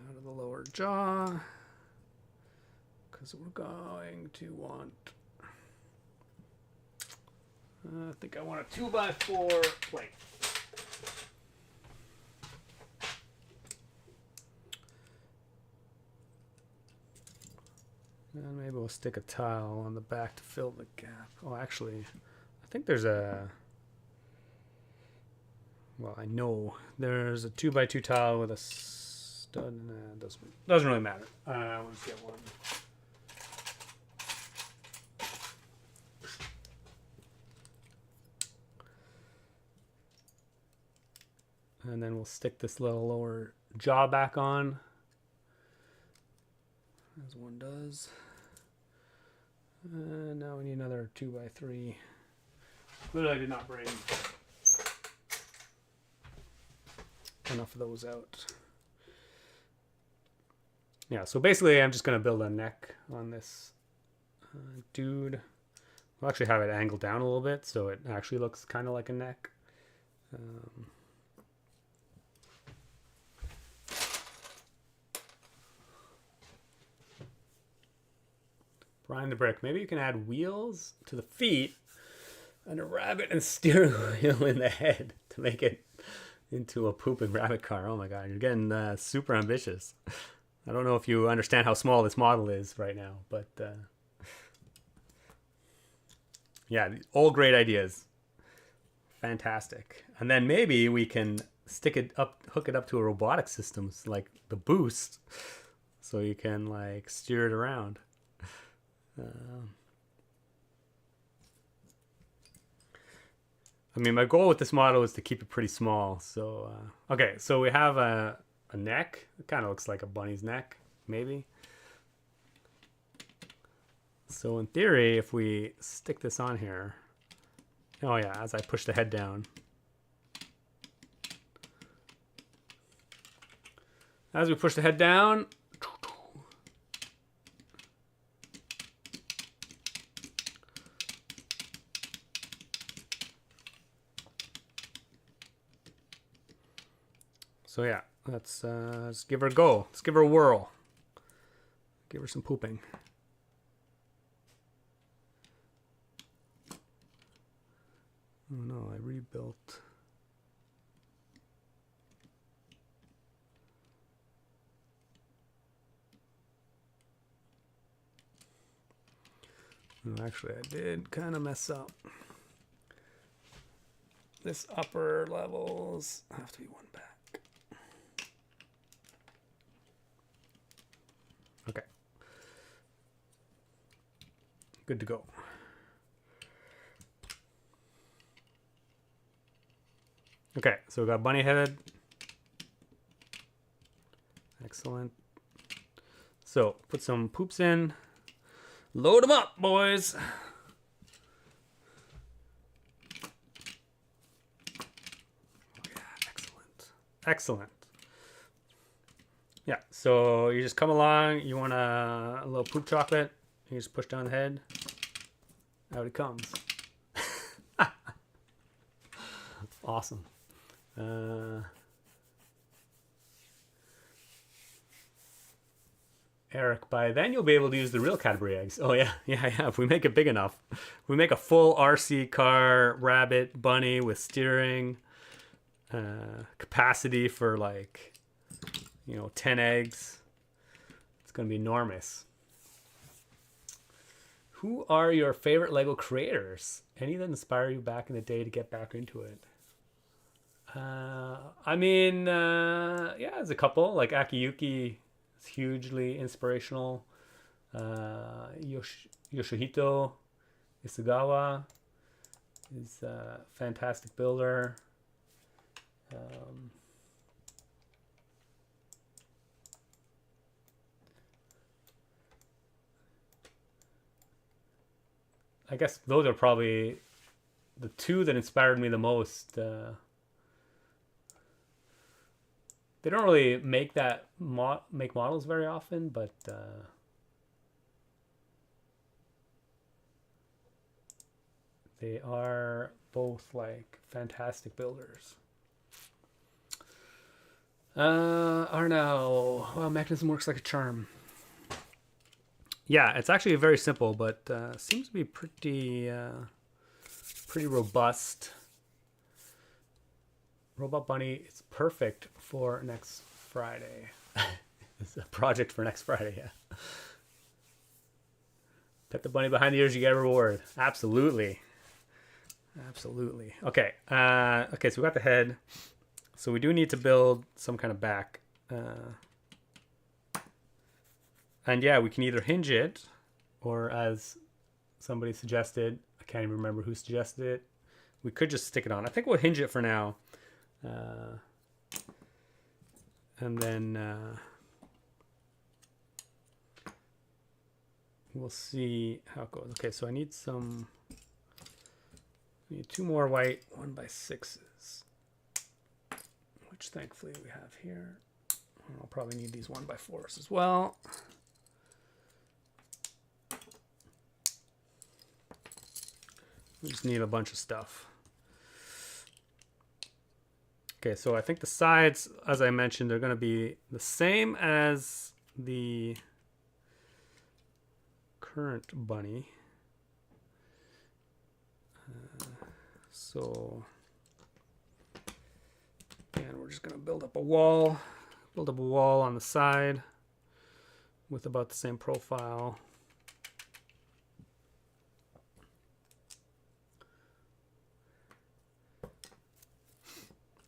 out of the lower jaw, because we're going to want... I think I want a 2x4 plate. And maybe we'll stick a tile on the back to fill the gap. Oh, actually, I think there's a... Well, I know there's a 2x2 tile with a stud? Doesn't really matter. Let's get one. And then we'll stick this little lower jaw back on, as one does. And now we need another 2x3. But I did not bring enough of those out. Yeah, so basically I'm just going to build a neck on this dude. We'll actually have it angled down a little bit so it actually looks kind of like a neck. Brine the brick. Maybe you can add wheels to the feet and a rabbit and steering wheel in the head to make it into a pooping rabbit car. Oh my god, you're getting super ambitious. I don't know if you understand how small this model is right now, but yeah, all great ideas. Fantastic. And then maybe we can stick it up, hook it up to a robotic system like the boost, so you can like steer it around. I mean, my goal with this model is to keep it pretty small. So, okay, so we have a neck. It kind of looks like a bunny's neck, maybe. So in theory, if we stick this on here, oh yeah, as I push the head down. As we push the head down, so yeah, let's give her a go. Let's give her a whirl. Give her some pooping. Oh no, I rebuilt. No, actually, I did kind of mess up. This upper levels have to be one back. Okay. Good to go. Okay, so we got bunny headed. Excellent. So put some poops in. Load them up, boys. Yeah, excellent. Excellent. Yeah, so you just come along, you want a little poop chocolate, you just push down the head, out it comes. Awesome. Eric, by then you'll be able to use the real Cadbury eggs. Oh yeah, yeah. If we make it big enough, we make a full RC car, rabbit, bunny with steering, capacity for like, 10 eggs. It's gonna be enormous. Who are your favorite Lego creators? Any that inspire you back in the day to get back into it? I mean, yeah, there's a couple. Like Akiyuki is hugely inspirational. Yoshihito Isagawa is a fantastic builder. I guess those are probably the two that inspired me the most. They don't really make make models very often, but they are both like fantastic builders. Arno, well, mechanism works like a charm. Yeah, it's actually very simple, but seems to be pretty robust. Robot Bunny is perfect for next Friday. It's a project for next Friday, yeah. Pet the bunny behind the ears, you get a reward. Absolutely. Absolutely. Okay. Okay, so we got the head. So we do need to build some kind of back. And yeah, we can either hinge it, or as somebody suggested, I can't even remember who suggested it, we could just stick it on. I think we'll hinge it for now. And then we'll see how it goes. Okay, so I need two more white 1x6s, which thankfully we have here. I'll probably need these 1x4s as well. We just need a bunch of stuff. Okay, so I think the sides, as I mentioned, they're going to be the same as the current bunny. So, and we're just going to build up a wall on the side with about the same profile.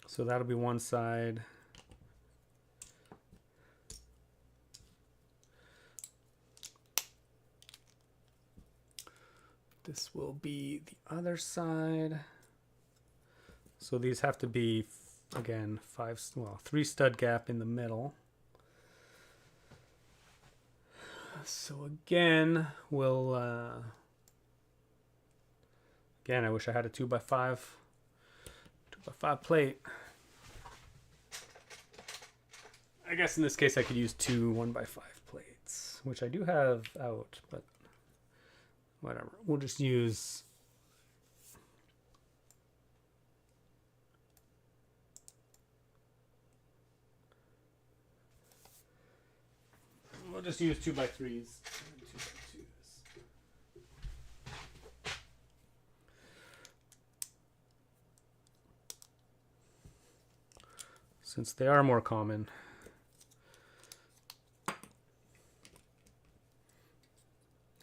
So that'll be one side. This will be the other side. So these have to be, again, 3 stud gap in the middle. So again, we'll, again, I wish I had a 2x5 plate. I guess in this case I could use 2 1x5 plates, which I do have out, but whatever. We'll just use We'll just use 2x3s and 2x2s. Since they are more common.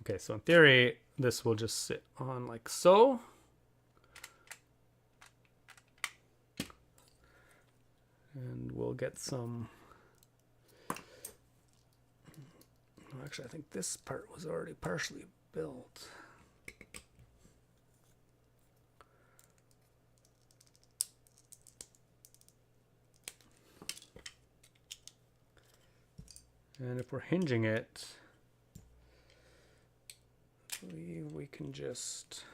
Okay, so in theory, this will just sit on like so. And we'll get some. Actually, I think this part was already partially built. And if we're hinging it, I believe we can just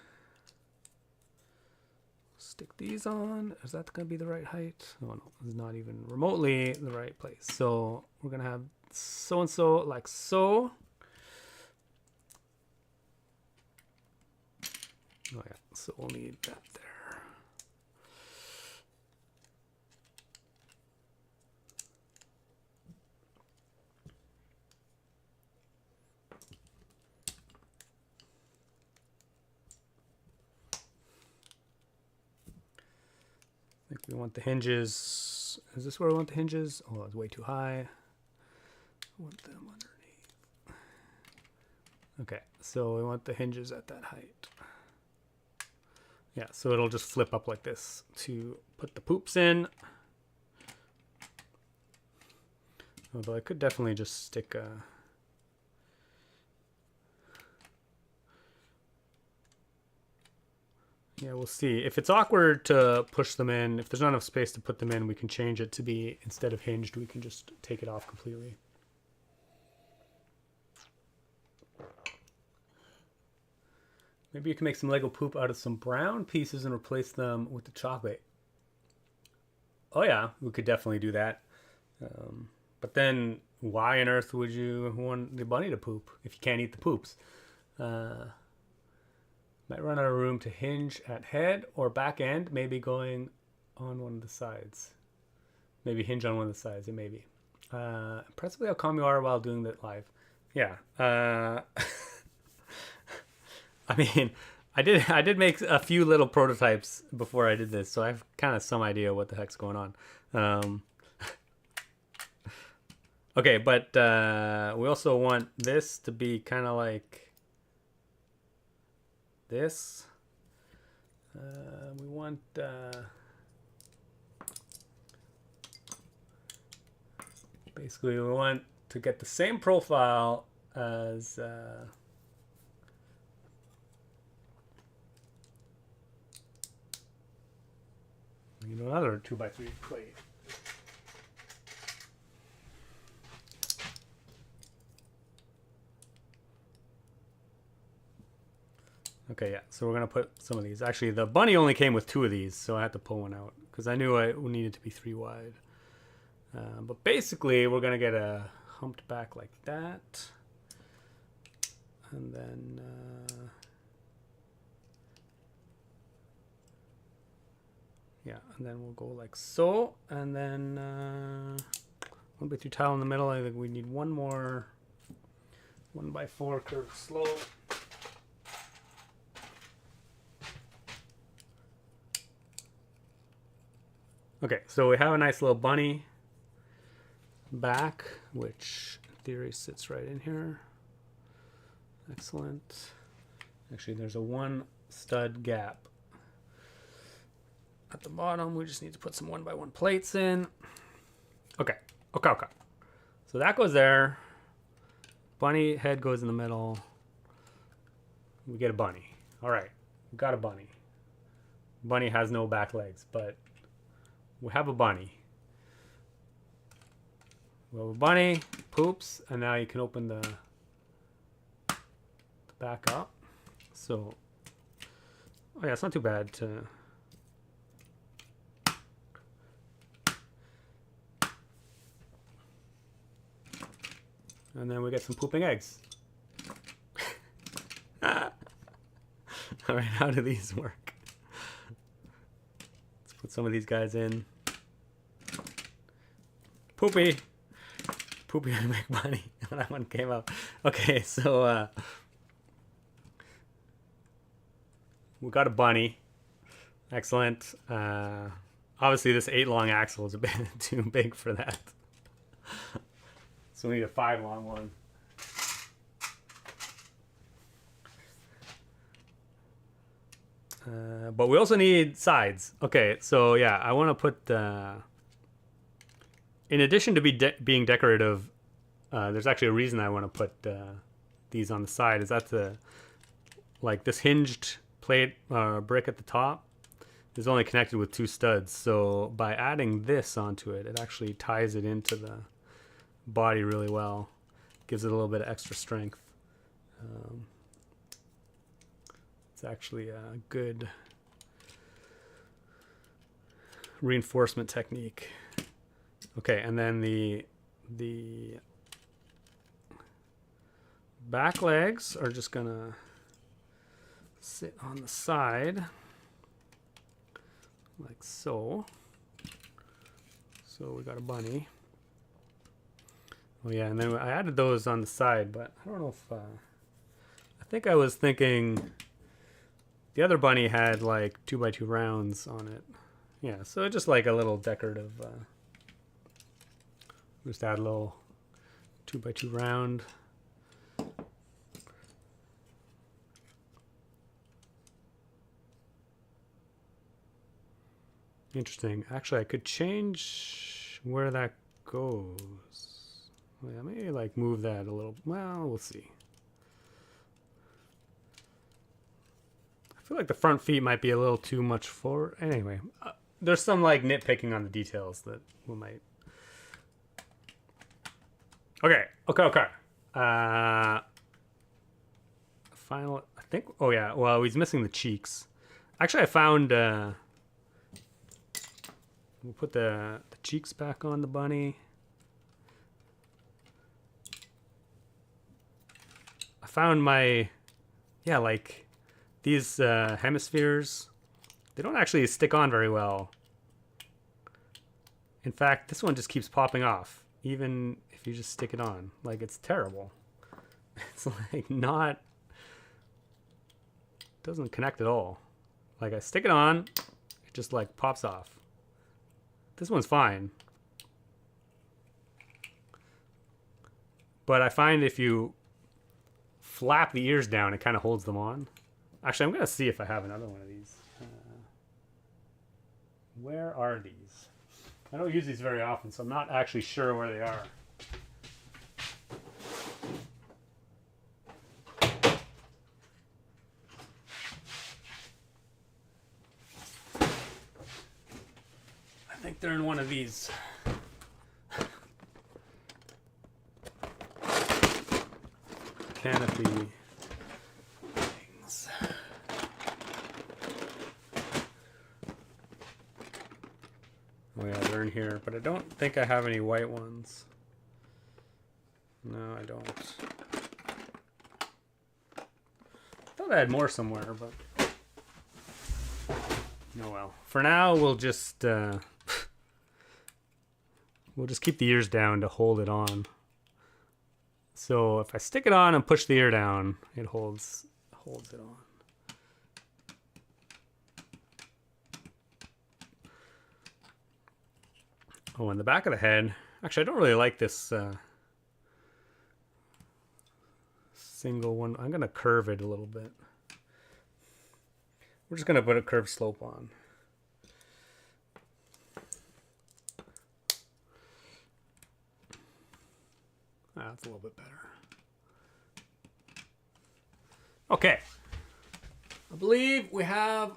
stick these on. Is that going to be the right height? Oh no, it's not even remotely the right place. So we're going to have so and so like so. Oh yeah, so we'll need that there. I think we want the hinges. Is this where we want the hinges? Oh, it's way too high. I want them underneath. Okay, so we want the hinges at that height. Yeah, so it'll just flip up like this to put the poops in. Although I could definitely just stick a... Yeah, we'll see. If it's awkward to push them in, if there's not enough space to put them in, we can change it to be, instead of hinged, we can just take it off completely. Maybe you can make some Lego poop out of some brown pieces and replace them with the chocolate. Oh yeah, we could definitely do that. But then why on earth would you want the bunny to poop if you can't eat the poops? Might run out of room to hinge at head or back end, maybe going on one of the sides. Maybe hinge on one of the sides, it may be. Impressively how calm you are while doing that live. Yeah. I mean, I did make a few little prototypes before I did this, so I have kind of some idea what the heck's going on. Okay, but we also want this to be kind of like this. We want basically we want to get the same profile as another 2x3 plate. Okay, yeah, so we're gonna put some of these. Actually, the bunny only came with 2 of these, so I had to pull one out because I knew I needed to be 3 wide. But basically, we're gonna get a humped back like that, and then yeah, and then we'll go like so, and then 1x3 tile in the middle. I think we need one more 1x4 curved slope. Okay, so we have a nice little bunny back, which in theory sits right in here. Excellent. Actually, there's a 1 stud gap at the bottom. We just need to put some 1x1 plates in. Okay. So that goes there. Bunny head goes in the middle. We get a bunny. All right, we got a bunny. Bunny has no back legs, but we have a bunny. We have a bunny, poops, and now you can open the back up. So, oh yeah, it's not too bad to. And then we get some pooping eggs. All right, how do these work? Let's put some of these guys in. Poopy and Big Bunny. That one came out. Okay, so we got a bunny. Excellent. Obviously, this 8 long axle is a bit too big for that. So we need a 5 long one. But we also need sides. Okay, so yeah, I want to put, in addition to being decorative, there's actually a reason I want to put these on the side. Is that like this hinged plate brick at the top is only connected with 2 studs. So by adding this onto it, it actually ties it into the body really well. Gives it a little bit of extra strength. It's actually a good reinforcement technique. Okay, and then the back legs are just gonna sit on the side like so. So we got a bunny. Oh yeah, and then I added those on the side, but I don't know if I think I was thinking the other bunny had like 2x2 rounds on it. Yeah, so just like a little decorative. Just add a little 2x2 round. Interesting. Actually, I could change where that goes. Yeah, maybe like move that a little. Well, we'll see. I feel like the front feet might be a little too much forward. Anyway, there's some like nitpicking on the details that we might. Okay. Final. I think. Oh yeah. Well, he's missing the cheeks. Actually, I found. We'll put the cheeks back on the bunny. I found my, yeah, like these hemispheres, they don't actually stick on very well. In fact, this one just keeps popping off, even if you just stick it on. Like, it's terrible. It's like not, doesn't connect at all. Like, I stick it on, it just like pops off. This one's fine. But I find if you flap the ears down, it kind of holds them on. Actually, I'm going to see if I have another one of these. Where are these? I don't use these very often, so I'm not actually sure where they are. they're in one of these. Canopy things. Oh yeah, they're in here, but I don't think I have any white ones. No, I don't. I thought I had more somewhere, but oh well. For now, we'll just keep the ears down to hold it on. So if I stick it on and push the ear down, it holds it on. Oh, and the back of the head. Actually, I don't really like this single one. I'm gonna curve it a little bit. We're just gonna put a curved slope on. That's a little bit better. Okay. I believe we have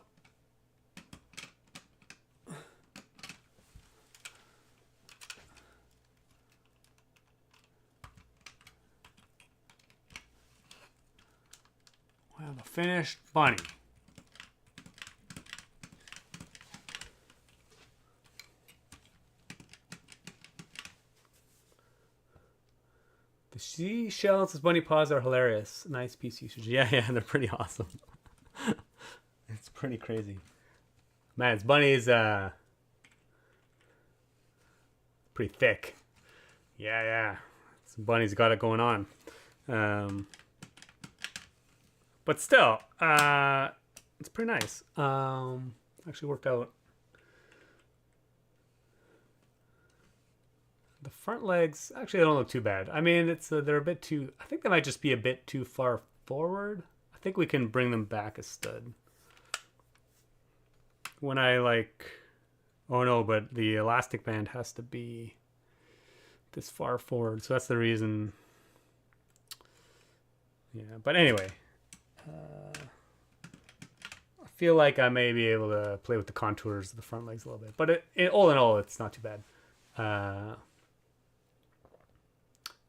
a finished bunny. The seashells as bunny paws are hilarious. Nice piece usage. Yeah, they're pretty awesome. It's pretty crazy. Man, this bunny is pretty thick. Yeah. This bunny's got it going on. But still, it's pretty nice. Actually worked out. The front legs, actually, they don't look too bad. I mean, they're a bit too. I think they might just be a bit too far forward. I think we can bring them back a stud. When I oh no, but the elastic band has to be this far forward, so that's the reason. Yeah, but anyway, I feel like I may be able to play with the contours of the front legs a little bit, but all in all, it's not too bad.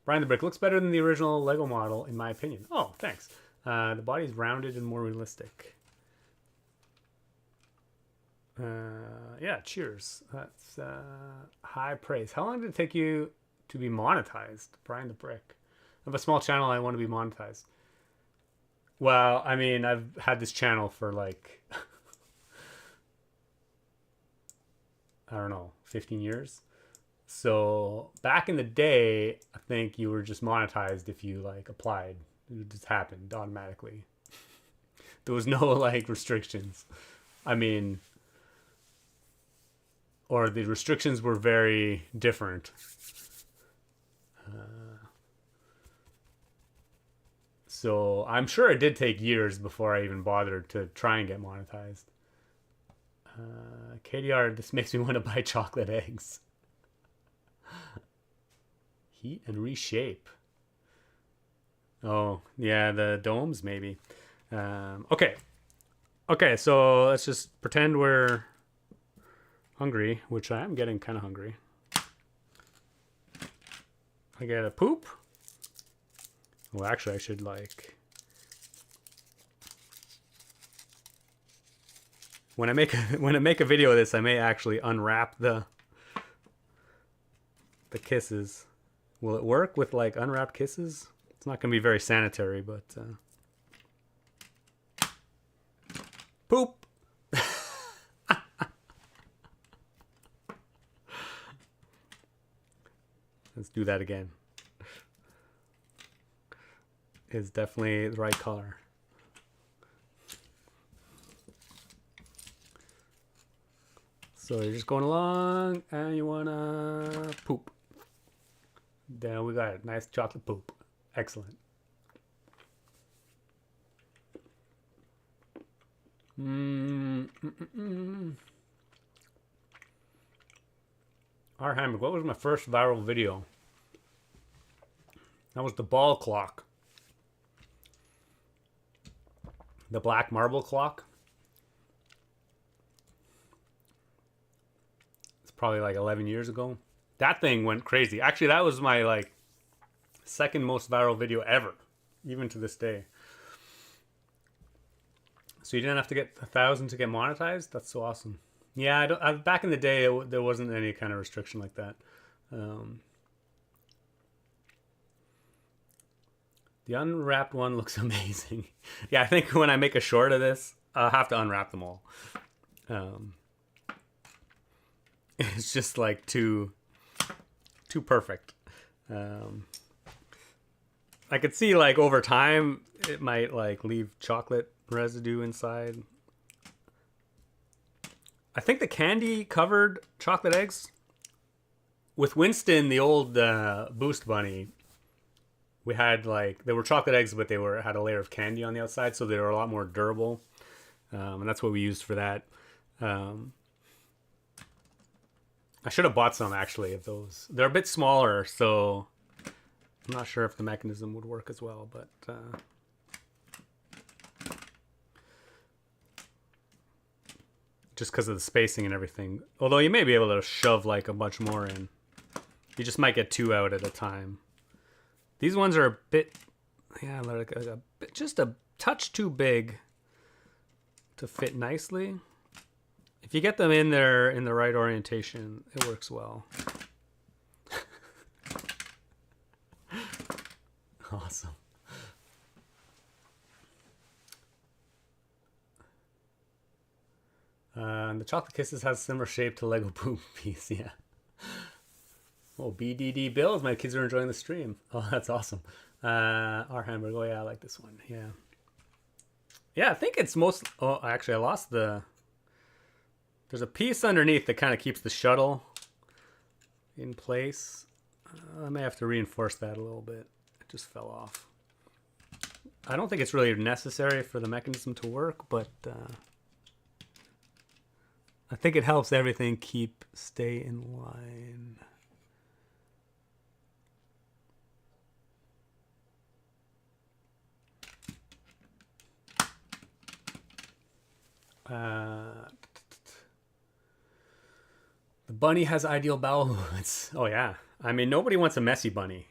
Brian the Brick looks better than the original Lego model, in my opinion. Oh, thanks. The body is rounded and more realistic. Yeah, cheers. That's high praise. How long did it take you to be monetized, Brian the Brick? I have a small channel. I want to be monetized. Well, I mean, I've had this channel for like, I don't know, 15 years. So back in the day, I think you were just monetized if you applied. It just happened automatically. There was no restrictions. I mean, or the restrictions were very different. So I'm sure it did take years before I even bothered to try and get monetized. KDR, this makes me want to buy chocolate eggs. Heat and reshape. Oh, yeah, the domes maybe. Okay, so let's just pretend we're hungry, which I am getting kind of hungry. I get a poop. Well, actually, I should when I make a video of this, I may actually unwrap the kisses. Will it work with unwrapped kisses? It's not going to be very sanitary, but poop. Let's do that again. It's definitely the right color. So you're just going along and you wanna poop. Then we got it. Nice chocolate poop. Excellent. Our hamburger. What was my first viral video? That was the ball clock. The black marble clock. It's probably like 11 years ago. That thing went crazy. Actually, that was my like second most viral video ever, even to this day. So you didn't have to get 1,000 to get monetized? That's so awesome. Yeah, back in the day, there wasn't any kind of restriction like that. The unwrapped one looks amazing. Yeah, I think when I make a short of this, I'll have to unwrap them all. It's just like too perfect. I could see like over time it might like leave chocolate residue inside. I think the candy covered chocolate eggs. With Winston, the old Boost Bunny, we had like, they were chocolate eggs, but they had a layer of candy on the outside, so they were a lot more durable. And that's what we used for that. I should have bought some actually of those. They're a bit smaller, so I'm not sure if the mechanism would work as well, but just because of the spacing and everything. Although you may be able to shove like a bunch more in. You just might get 2 out at a time. These ones are a bit, yeah, like just a touch too big to fit nicely. If you get them in there in the right orientation, it works well. Awesome. And the Chocolate Kisses has similar shape to Lego Poop piece, yeah. Oh, BDD Bills, my kids are enjoying the stream. Oh, that's awesome. Our hamburger, oh yeah, I like this one, yeah. Yeah, I think it's most, oh, actually I lost the, there's a piece underneath that kind of keeps the shuttle in place. I may have to reinforce that a little bit. It just fell off. I don't think it's really necessary for the mechanism to work, but I think it helps everything stay in line. The bunny has ideal bowel movements. Oh yeah, I mean nobody wants a messy bunny.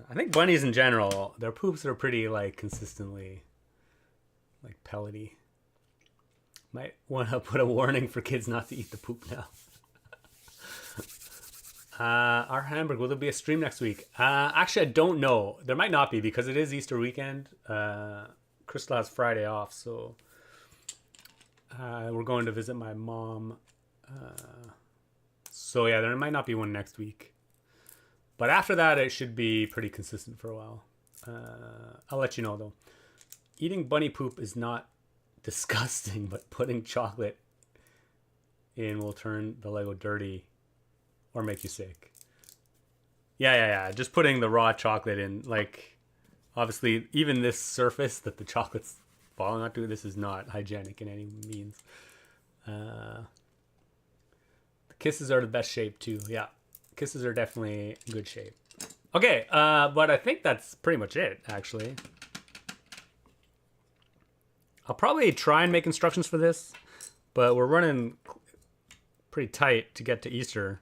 I think bunnies in general, their poops are pretty like consistently like pellety. Might want to put a warning for kids not to eat the poop now. Our hamburger, will there be a stream next week? Actually, I don't know. There might not be because it is Easter weekend. Crystal has Friday off, so we're going to visit my mom. So yeah, there might not be one next week. But after that, it should be pretty consistent for a while. I'll let you know though. Eating bunny poop is not disgusting, but putting chocolate in will turn the Lego dirty or make you sick. Yeah. Just putting the raw chocolate in, like, obviously, even this surface that the chocolate's falling onto, this is not hygienic in any means. The kisses are the best shape too. Yeah, kisses are definitely good shape. Okay, but I think that's pretty much it, actually. I'll probably try and make instructions for this, but we're running pretty tight to get to Easter.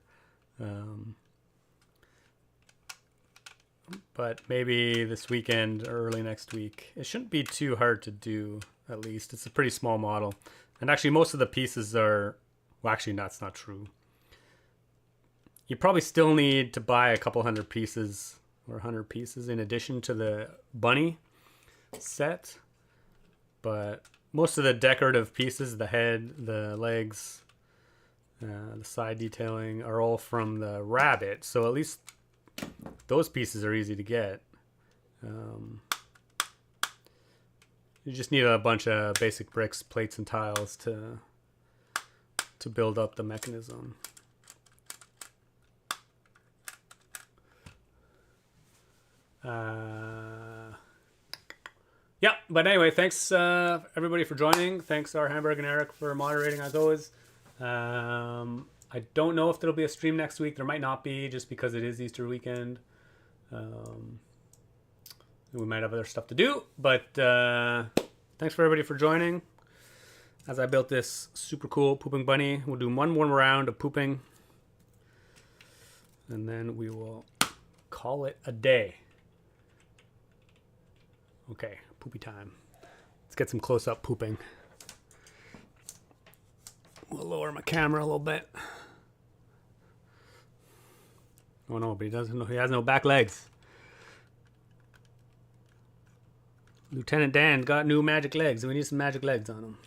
But maybe this weekend or early next week. It shouldn't be too hard to do, at least. It's a pretty small model. And actually, most of the pieces are... Well, actually, that's not true. You probably still need to buy a couple hundred pieces or 100 pieces in addition to the bunny set. But most of the decorative pieces, the head, the legs, the side detailing, are all from the rabbit. So at least those pieces are easy to get. You just need a bunch of basic bricks, plates, and tiles to build up the mechanism. Yeah, but anyway, thanks everybody for joining. Thanks our Hamburg and Eric for moderating as always. I don't know if there'll be a stream next week. There might not be, just because it is Easter weekend. We might have other stuff to do, but thanks for everybody for joining. as I built this super cool pooping bunny. We'll do one more round of pooping, and then we will call it a day. Okay, poopy time. Let's get some close-up pooping. We'll lower my camera a little bit. Oh no, but he doesn't know. He has no back legs. Lieutenant Dan got new magic legs. We need some magic legs on him.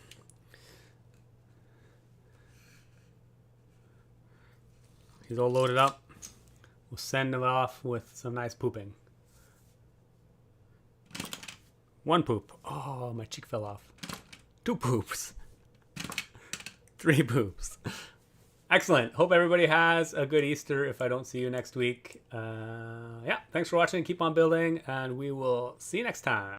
He's all loaded up. We'll send him off with some nice pooping. One poop. Oh, my cheek fell off. 2 poops. 3 poops. Excellent. Hope everybody has a good Easter if I don't see you next week. Yeah, thanks for watching. Keep on building, and we will see you next time.